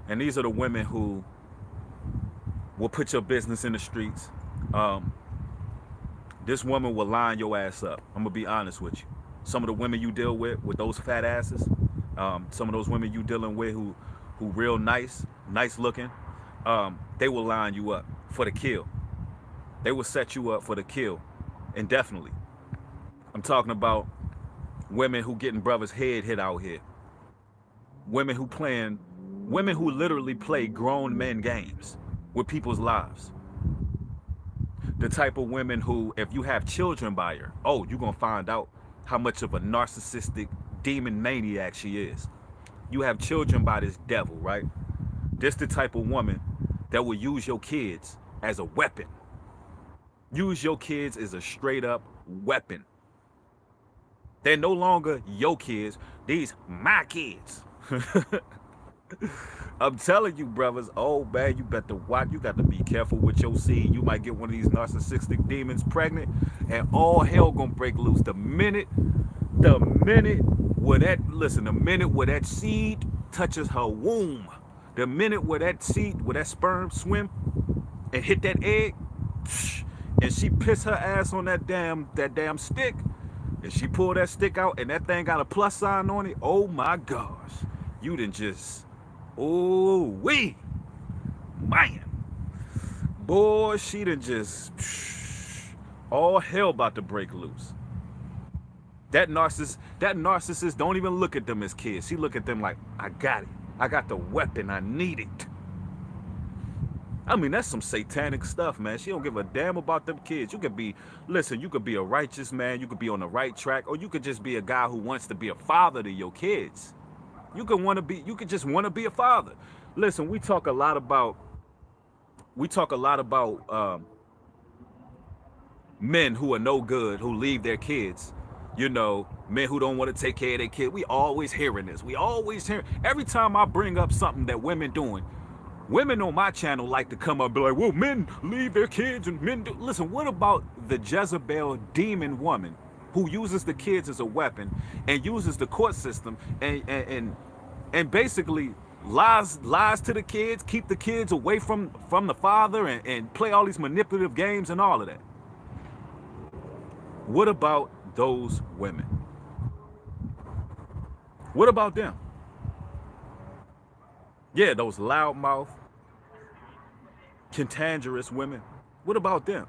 And these are the women who will put your business in the streets. This woman will line your ass up. I'm gonna be honest with you. Some of the women you deal with those fat asses, some of those women you dealing with who real nice looking, they will line you up for the kill. They will set you up for the kill, indefinitely. I'm talking about women who getting brothers' head hit out here. Women who literally play grown men games with people's lives. The type of women who, if you have children by her, oh, you're gonna find out how much of a narcissistic demon maniac she is. You have children by this devil, right? This the type of woman that will use your kids as a weapon. Use your kids as a straight up weapon. They're no longer your kids, these my kids. I'm telling you, brothers, oh man, you better watch. You got to be careful with your seed. You might get one of these narcissistic demons pregnant, and all hell gonna break loose. The minute where that seed touches her womb, the minute where that sperm swim and hit that egg, and she piss her ass on that damn stick, and she pull that stick out, and that thing got a plus sign on it. Oh my gosh, you done just, oh wee, man, boy, she done just, all hell about to break loose. That narcissist don't even look at them as kids. She look at them like, I got it. I got the weapon. I need it. I mean, that's some satanic stuff, man. She don't give a damn about them kids. You could be a righteous man. You could be on the right track, or you could just be a guy who wants to be a father to your kids. You could just want to be a father. Listen, we talk a lot about men who are no good, who leave their kids. You know, men who don't want to take care of their kid. We always hearing this. Every time I bring up something that women doing, women on my channel like to come up and be like, well, men leave their kids and men do. Listen, what about the Jezebel demon woman who uses the kids as a weapon and uses the court system and basically lies to the kids, keep the kids away from the father and play all these manipulative games and all of that? What about those women? What about them? Yeah, those loudmouth, cantankerous women. What about them?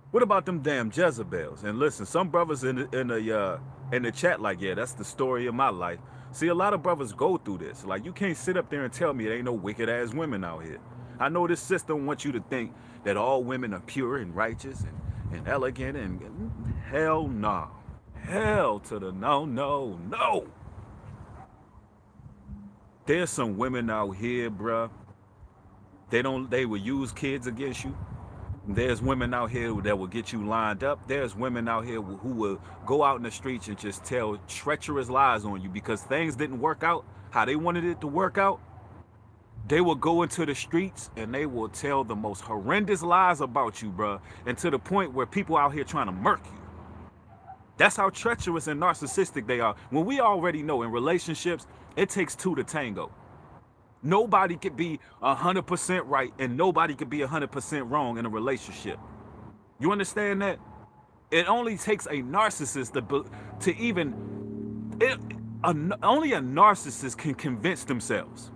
What about them damn Jezebels? And listen, some brothers in the chat like, yeah, that's the story of my life. See, a lot of brothers go through this. Like, you can't sit up there and tell me there ain't no wicked ass women out here. I know this system wants you to think that all women are pure and righteous and elegant, and hell no. Hell to the no. There's some women out here, bruh. They will use kids against you. There's women out here that will get you lined up. There's women out here who will go out in the streets and just tell treacherous lies on you because things didn't work out how they wanted it to work out. They will go into the streets and they will tell the most horrendous lies about you, bruh, and to the point where people out here trying to murk you. That's how treacherous and narcissistic they are. When we already know in relationships, it takes two to tango. Nobody could be 100% right and nobody could be 100% wrong in a relationship. You understand that? It only takes a narcissist to even, only a narcissist can convince themselves.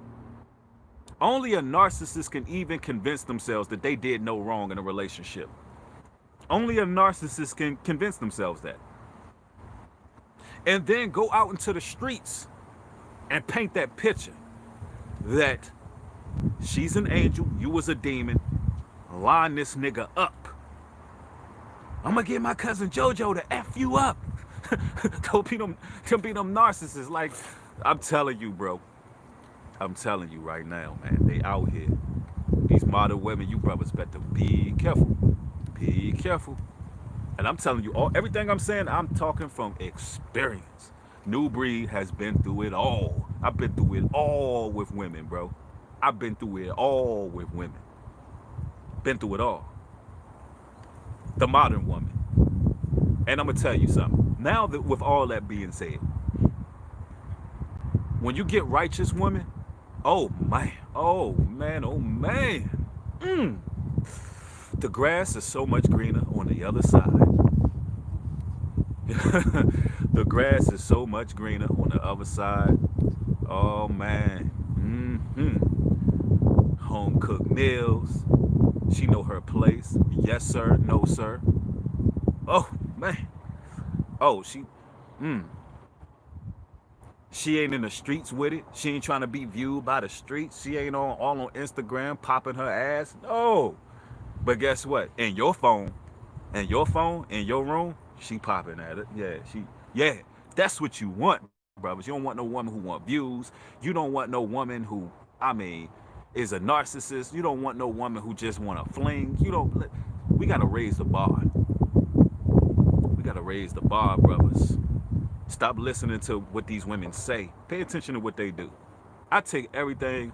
Only a narcissist can even convince themselves that they did no wrong in a relationship. Only a narcissist can convince themselves that. And then go out into the streets and paint that picture that She's an angel. You was a demon. Line this nigga up. I'm gonna get my cousin JoJo to F you up. Don't be them narcissists. Like, I'm telling you, bro. I'm telling you right now, man. They out here. These modern women, you brothers better be careful. Be careful. And I'm telling you, everything I'm saying, I'm talking from experience. New Breed has been through it all. I've been through it all with women, bro. I've been through it all with women. Been through it all. The modern woman. And I'm going to tell you something. Now that with all that being said, when you get righteous women, oh man, oh man, oh man. The grass is so much greener on the other side. The grass is so much greener on the other side. Oh man. Home cooked meals. She know her place. Yes sir, no sir. Oh man. Oh, she ain't in the streets with it. She ain't trying to be viewed by the streets. She ain't all on Instagram popping her ass. No. But guess what? In your phone, in your room, she popping at it. Yeah. That's what you want, brothers. You don't want no woman who want views. You don't want no woman who, is a narcissist. You don't want no woman who just want to fling. We got to raise the bar. We got to raise the bar, brothers. Stop listening to what these women say. Pay attention to what they do. I take everything,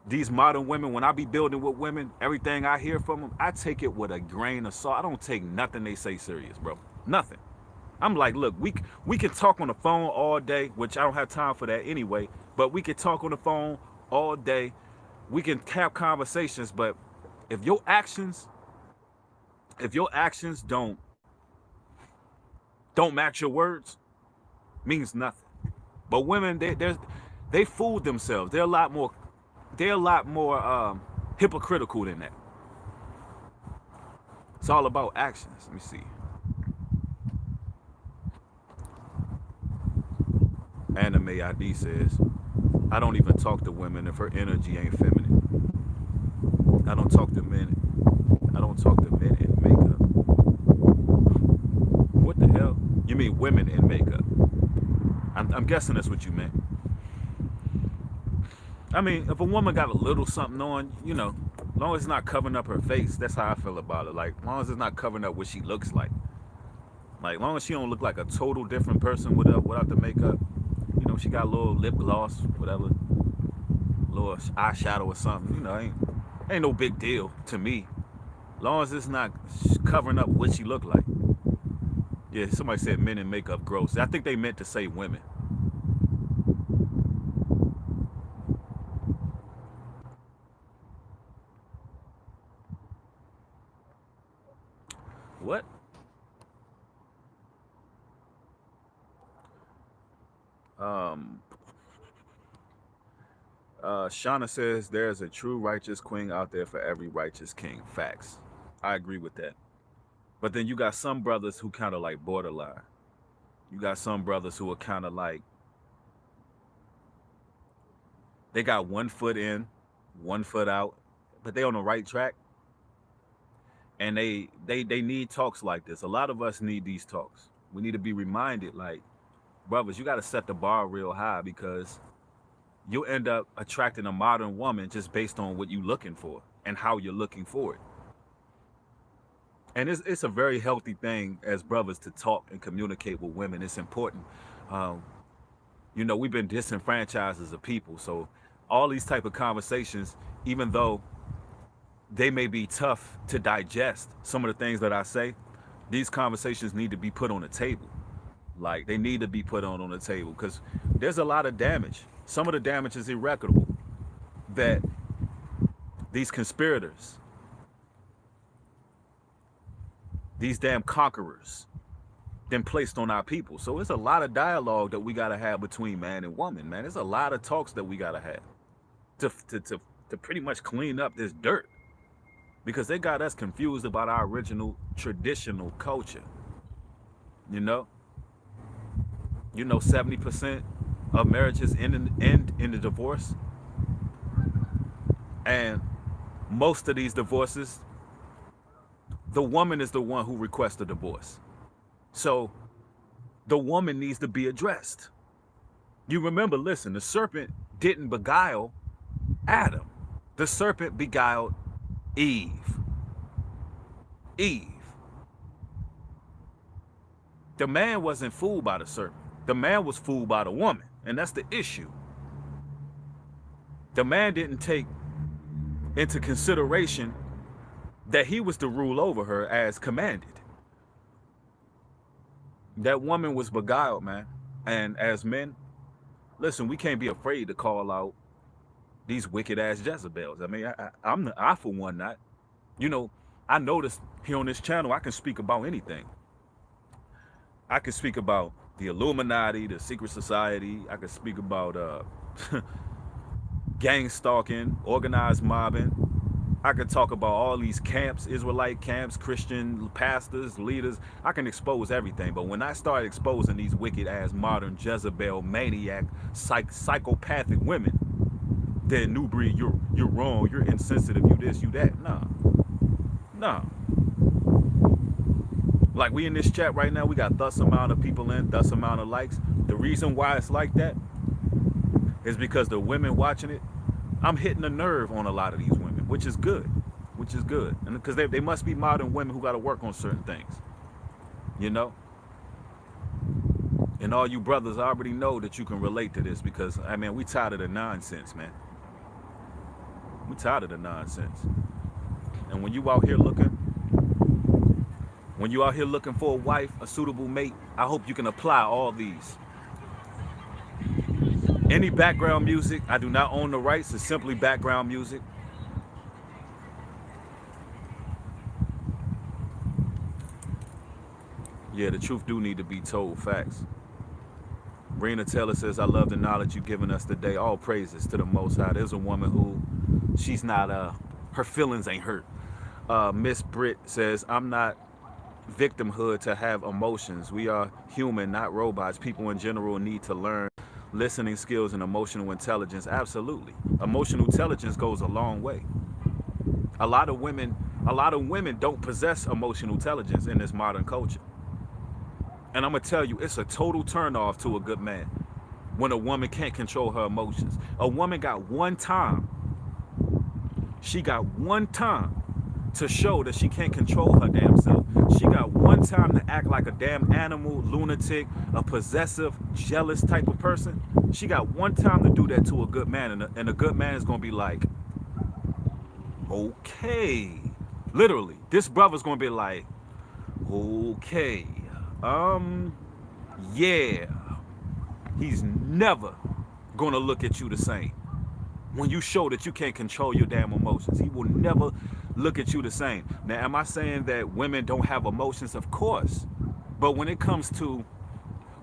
these modern women, when I be building with women, everything I hear from them, I take it with a grain of salt. I don't take nothing they say serious, bro. Nothing. I'm like, look, we can talk on the phone all day, which I don't have time for that anyway, but we can talk on the phone all day. We can have conversations, but if your actions don't match your words, means nothing. But women, they fooled themselves. They're a lot more hypocritical than that. It's all about actions. Let me see. Anime ID says, I don't even talk to women if her energy ain't feminine. I don't talk to men. I don't talk to men in makeup. What the hell? You mean women in makeup? I'm guessing that's what you meant. I mean, if a woman got a little something on, as long as it's not covering up her face, that's how I feel about it. Like, as long as it's not covering up what she looks like. Like, as long as she don't look like a total different person without the makeup. She got a little lip gloss, whatever, little eyeshadow or something. Ain't no big deal to me. As long as it's not covering up what she look like. Yeah, somebody said men in makeup gross. I think they meant to say women. What? Shauna says there's a true righteous queen out there for every righteous king. Facts. I agree with that. But then you got some brothers who kind of like borderline. You got some brothers who are kind of like, they got 1 foot in, 1 foot out, but they on the right track. And they need talks like this. A lot of us need these talks. We need to be reminded, like, brothers, you got to set the bar real high, because you'll end up attracting a modern woman just based on what you're looking for and how you're looking for it. And it's a very healthy thing as brothers to talk and communicate with women. It's important. We've been disenfranchised as a people. So all these type of conversations, even though they may be tough to digest, some of the things that I say, these conversations need to be put on the table. Like, they need to be put on the table, because there's a lot of damage. Some of the damage is irreparable that these conspirators, these damn conquerors, then placed on our people. So it's a lot of dialogue that we got to have between man and woman, man. There's a lot of talks that we got to have to pretty much clean up this dirt, because they got us confused about our original traditional culture. 70% of marriages end in the divorce. And most of these divorces, the woman is the one who requests the divorce. So the woman needs to be addressed. You remember, listen, the serpent didn't beguile Adam. The serpent beguiled Eve. Eve. The man wasn't fooled by the serpent. The man was fooled by the woman. And that's the issue. The man didn't take into consideration that he was to rule over her as commanded. That woman was beguiled, man. And as men, listen, we can't be afraid to call out these wicked ass Jezebels. I mean, I for one not. You know, I noticed here on this channel, I can speak about anything. I can speak about the Illuminati, the secret society. I can speak about gang stalking, organized mobbing. I could talk about all these camps, Israelite camps, Christian pastors, leaders. I can expose everything. But when I start exposing these wicked ass modern Jezebel, maniac, psychopathic women, then New Breed, you're wrong, you're insensitive, you this, you that. Nah. Like we in this chat right now, we got thus amount of people in, thus amount of likes. The reason why it's like that is because the women watching it, I'm hitting a nerve on a lot of these women, which is good, and because they must be modern women who got to work on certain things, you know. And all you brothers already know that you can relate to this, because I mean, we tired of the nonsense, man. We tired of the nonsense. And when you out here looking for a wife, a suitable mate, I hope you can apply all these. Any background music, I do not own the rights. It's simply background music. Yeah, the truth do need to be told. Facts. Rena Taylor says, I love the knowledge you've given us today. All praises to the Most High. There's a woman who, she's not, her feelings ain't hurt. Miss Britt says, I'm not victimhood to have emotions. We are human, not robots. People in general need to learn listening skills and emotional intelligence. Absolutely. Emotional intelligence goes a long way. A lot of women don't possess emotional intelligence in this modern culture. And I'm gonna tell you, it's a total turnoff to a good man when a woman can't control her emotions. A woman got one time. She got one time to show that she can't control her damn self. She got one time to act like a damn animal, lunatic, a possessive, jealous type of person. She got one time to do that to a good man, and a good man is gonna be like, okay. Literally, this brother's gonna be like, okay, yeah. He's never gonna look at you the same. When you show that you can't control your damn emotions, he will never look at you the same. Now, am I saying that women don't have emotions? Of course. But when it comes to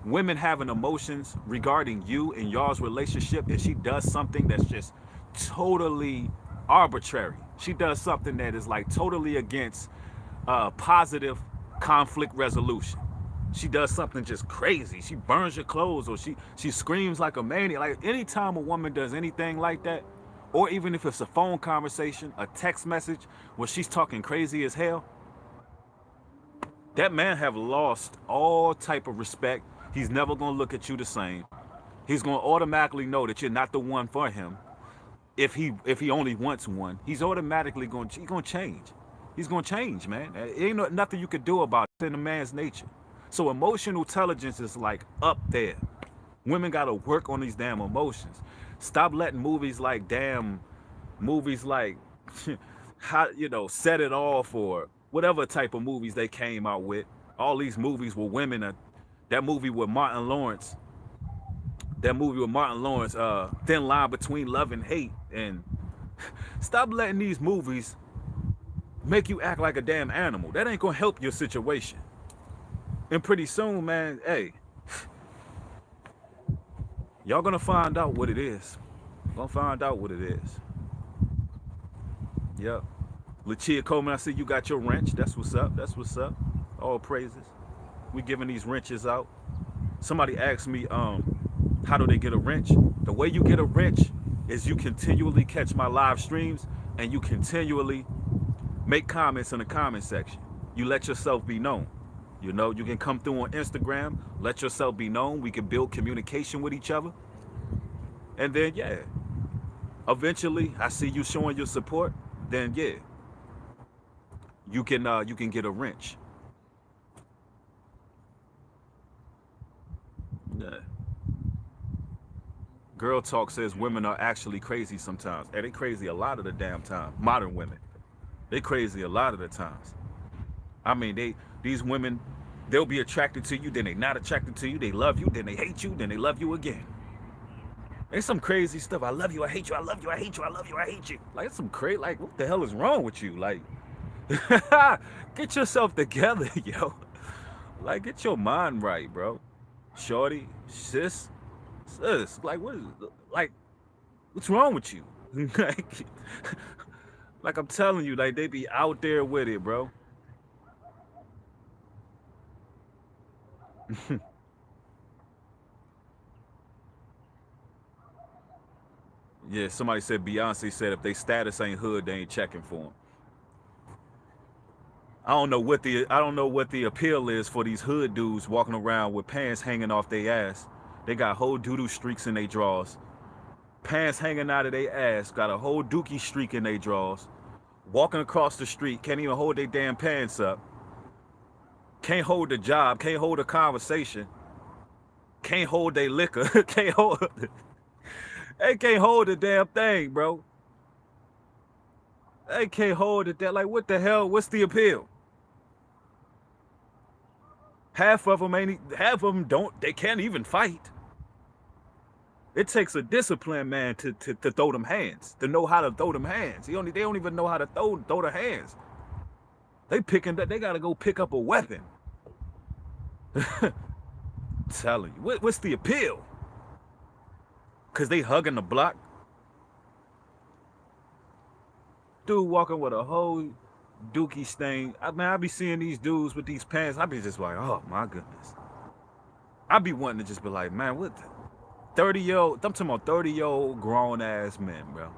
women having emotions regarding you and y'all's relationship, and she does something that's just totally arbitrary, she does something that is like totally against positive conflict resolution. She does something just crazy. She burns your clothes, or she screams like a maniac. Like, anytime a woman does anything like that, or even if it's a phone conversation, a text message where she's talking crazy as hell, that man have lost all type of respect. He's never gonna look at you the same. He's gonna automatically know that you're not the one for him. If he only wants one, he's automatically gonna change. He's gonna change, man. Ain't nothing you could do about it in a man's nature. So emotional intelligence is like up there. Women gotta work on these damn emotions. Stop letting movies like how, you know, Set It Off, or whatever type of movies they came out with. All these movies where women that movie with Martin Lawrence, Thin Line Between Love and Hate. And stop letting these movies make you act like a damn animal. That ain't gonna help your situation. And pretty soon, man, hey, y'all gonna find out what it is. Gonna find out what it is. Yep. Lachia Coleman, I see you got your wrench. That's what's up. That's what's up. All praises. We giving these wrenches out. Somebody asked me, how do they get a wrench? The way you get a wrench is you continually catch my live streams and you continually make comments in the comment section. You let yourself be known. You know, you can come through on Instagram, let yourself be known. We can build communication with each other. And then, yeah, eventually I see you showing your support. Then, yeah, you can get a wrench. Yeah. Girl Talk says women are actually crazy sometimes. And they crazy a lot of the damn time. Modern women. They crazy a lot of the times. I mean, these women, they'll be attracted to you, then they not attracted to you. They love you, then they hate you, then they love you again. It's some crazy stuff. I love you, I hate you, I love you, I hate you, I love you, I hate you. Like, it's some crazy, like, what the hell is wrong with you? Like, get yourself together, yo. Like, get your mind right, bro. Shorty, sis, like, like, what's wrong with you? like, like I'm telling you, like, they be out there with it, bro. Yeah, somebody said Beyonce said if they status ain't hood, they ain't checking for them. I don't know what the appeal is for these hood dudes walking around with pants hanging off their ass. They got whole doodoo streaks in their drawers. Pants hanging out of their ass, got a whole dookie streak in their drawers. Walking across the street, can't even hold their damn pants up. Can't hold the job, can't hold a conversation. Can't hold their liquor, can't hold they can't hold the damn thing, bro. They can't hold it there. Like, what the hell? What's the appeal? Half of them don't, they can't even fight. It takes a disciplined man to throw them hands, to know how to throw them hands. They don't even know how to throw the hands. They gotta go pick up a weapon. Telling you, what's the appeal? Cause they hugging the block. Dude walking with a whole dookie stain. I be seeing these dudes with these pants. I be just like, oh my goodness. I be wanting to just be like, man, what the 30-year-old, I'm talking about 30-year-old grown ass men, bro.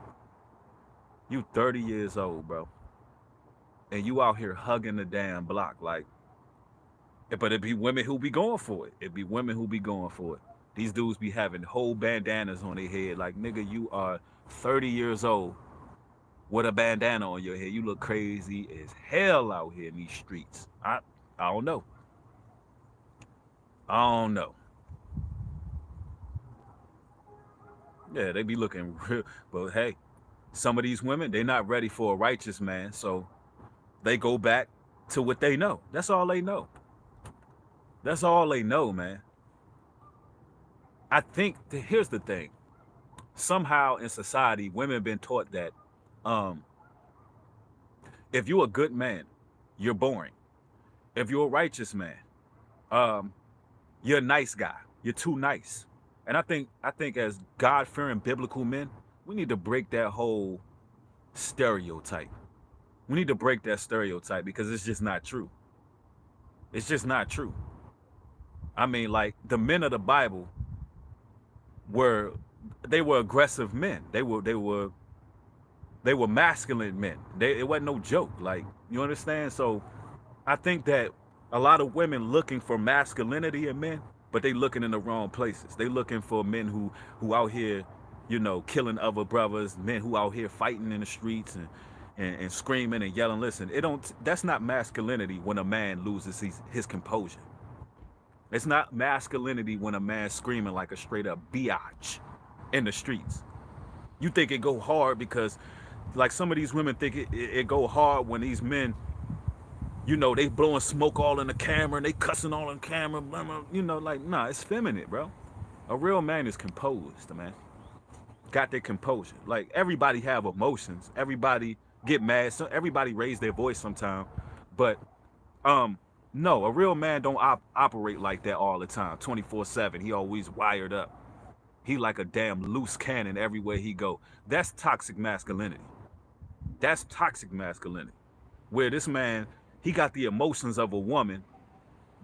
You 30 years old, bro. And you out here hugging the damn block. Like, but it be women who be going for it. It be women who be going for it. These dudes be having whole bandanas on their head. Like, nigga, you are 30 years old with a bandana on your head. You look crazy as hell out here in these streets. I don't know. I don't know. Yeah, they be looking real. But hey, some of these women, they're not ready for a righteous man. So they go back to what they know. That's all they know. That's all they know, man. I think here's the thing. Somehow in society, women have been taught that if you're a good man, you're boring. If you're a righteous man, you're a nice guy. You're too nice. And I think as God-fearing biblical men, we need to break that whole stereotype. We need to break that stereotype because it's just not true. It's just not true. I mean, like, the men of the Bible were aggressive men. They were masculine men. It wasn't no joke. Like, you understand? So I think that a lot of women looking for masculinity in men, but they looking in the wrong places. They looking for men who out here, you know, killing other brothers, men who out here fighting in the streets and screaming and yelling. Listen, that's not masculinity when a man loses his composure. It's not masculinity when a man's screaming like a straight up biatch in the streets. You think it go hard because, like, some of these women think it go hard when these men, you know, they blowing smoke all in the camera and they cussing all in the camera, blah, blah, you know, like, nah, it's feminine, bro. A real man is composed, man. Got their composure. Like, everybody have emotions. Everybody get mad. So everybody raise their voice sometime. But, no, a real man don't operate like that all the time, 24/7. He always wired up. He like a damn loose cannon everywhere he go. That's toxic masculinity. That's toxic masculinity. Where this man, he got the emotions of a woman,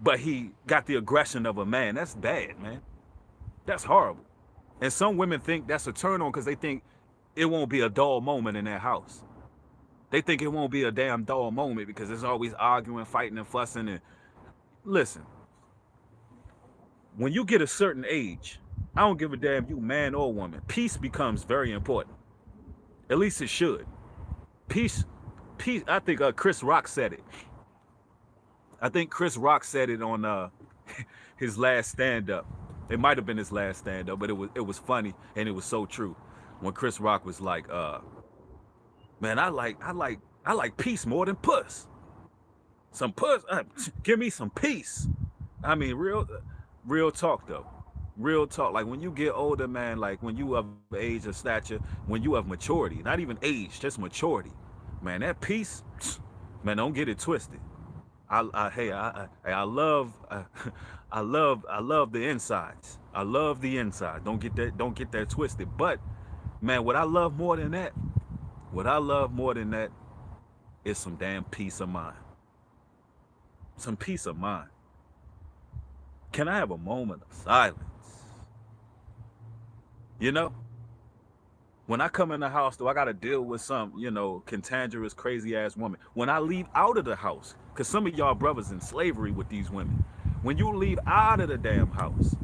but he got the aggression of a man. That's bad, man. That's horrible. And some women think that's a turn on because they think it won't be a dull moment in their house. They think it won't be a damn dull moment because there's always arguing, fighting, and fussing. And listen, when you get a certain age, I don't give a damn you man or woman. Peace becomes very important. At least it should. Peace, peace. I think Chris Rock said it. I think Chris Rock said it on his last stand-up. It might have been his last stand-up, but it was funny and it was so true. When Chris Rock was like, "Man, I like peace more than puss. Some puss, give me some peace." I mean, real talk though. Real talk. Like when you get older, man. Like when you of age of stature, when you have maturity, not even age, just maturity, man. That peace, man. Don't get it twisted. I love I love the insides. I love the inside. Don't get that twisted. But man, what I love more than that is some damn peace of mind. Some peace of mind. Can I have a moment of silence? You know? When I come in the house, though, I gotta deal with some, cantangerous, crazy ass woman. When I leave out of the house, cause some of y'all brothers in slavery with these women. When you leave out of the damn house,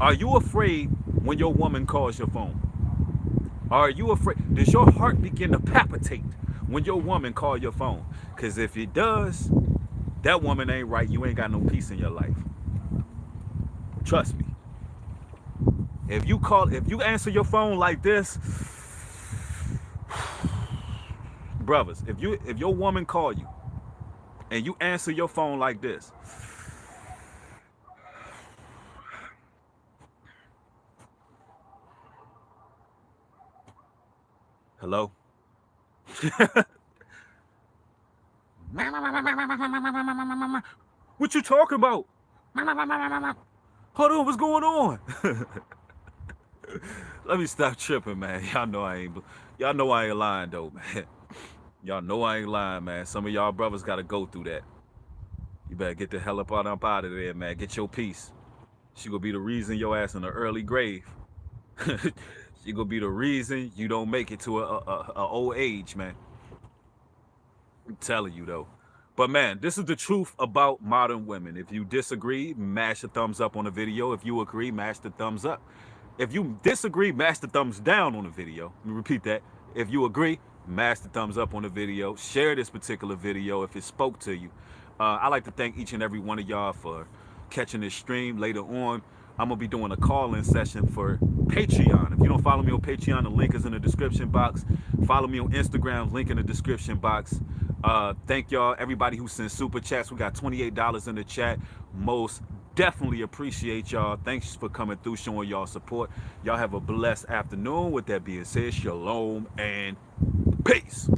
are you afraid when your woman calls your phone? Are you afraid? Does your heart begin to palpitate when your woman call your phone? Cause if it does, that woman ain't right. You ain't got no peace in your life. Trust me. If you answer your phone like this, brothers, if your woman call you and you answer your phone like this, hello? What you talking about? Hold on, what's going on? Let me stop tripping, man. Y'all know I ain't lying though, man. Y'all know I ain't lying, man. Some of y'all brothers gotta go through that. You better get the hell up out of there, man. Get your peace. She gonna be the reason your ass in the early grave. She gonna be the reason you don't make it to a old age, man. I'm telling you though. But man, this is the truth about modern women. If you disagree, mash the thumbs up on the video. If you agree, mash the thumbs up. If you disagree, mash the thumbs down on the video. Let me repeat that. If you agree, mash the thumbs up on the video. Share this particular video if it spoke to you. I'd like to thank each and every one of y'all for catching this stream. Later on, I'm going to be doing a call-in session for Patreon. If you don't follow me on Patreon, the link is in the description box. Follow me on Instagram, link in the description box. Thank y'all, everybody who sent super chats. We got $28 in the chat. Most definitely appreciate y'all. Thanks for coming through, showing y'all support. Y'all have a blessed afternoon. With that being said, shalom and peace.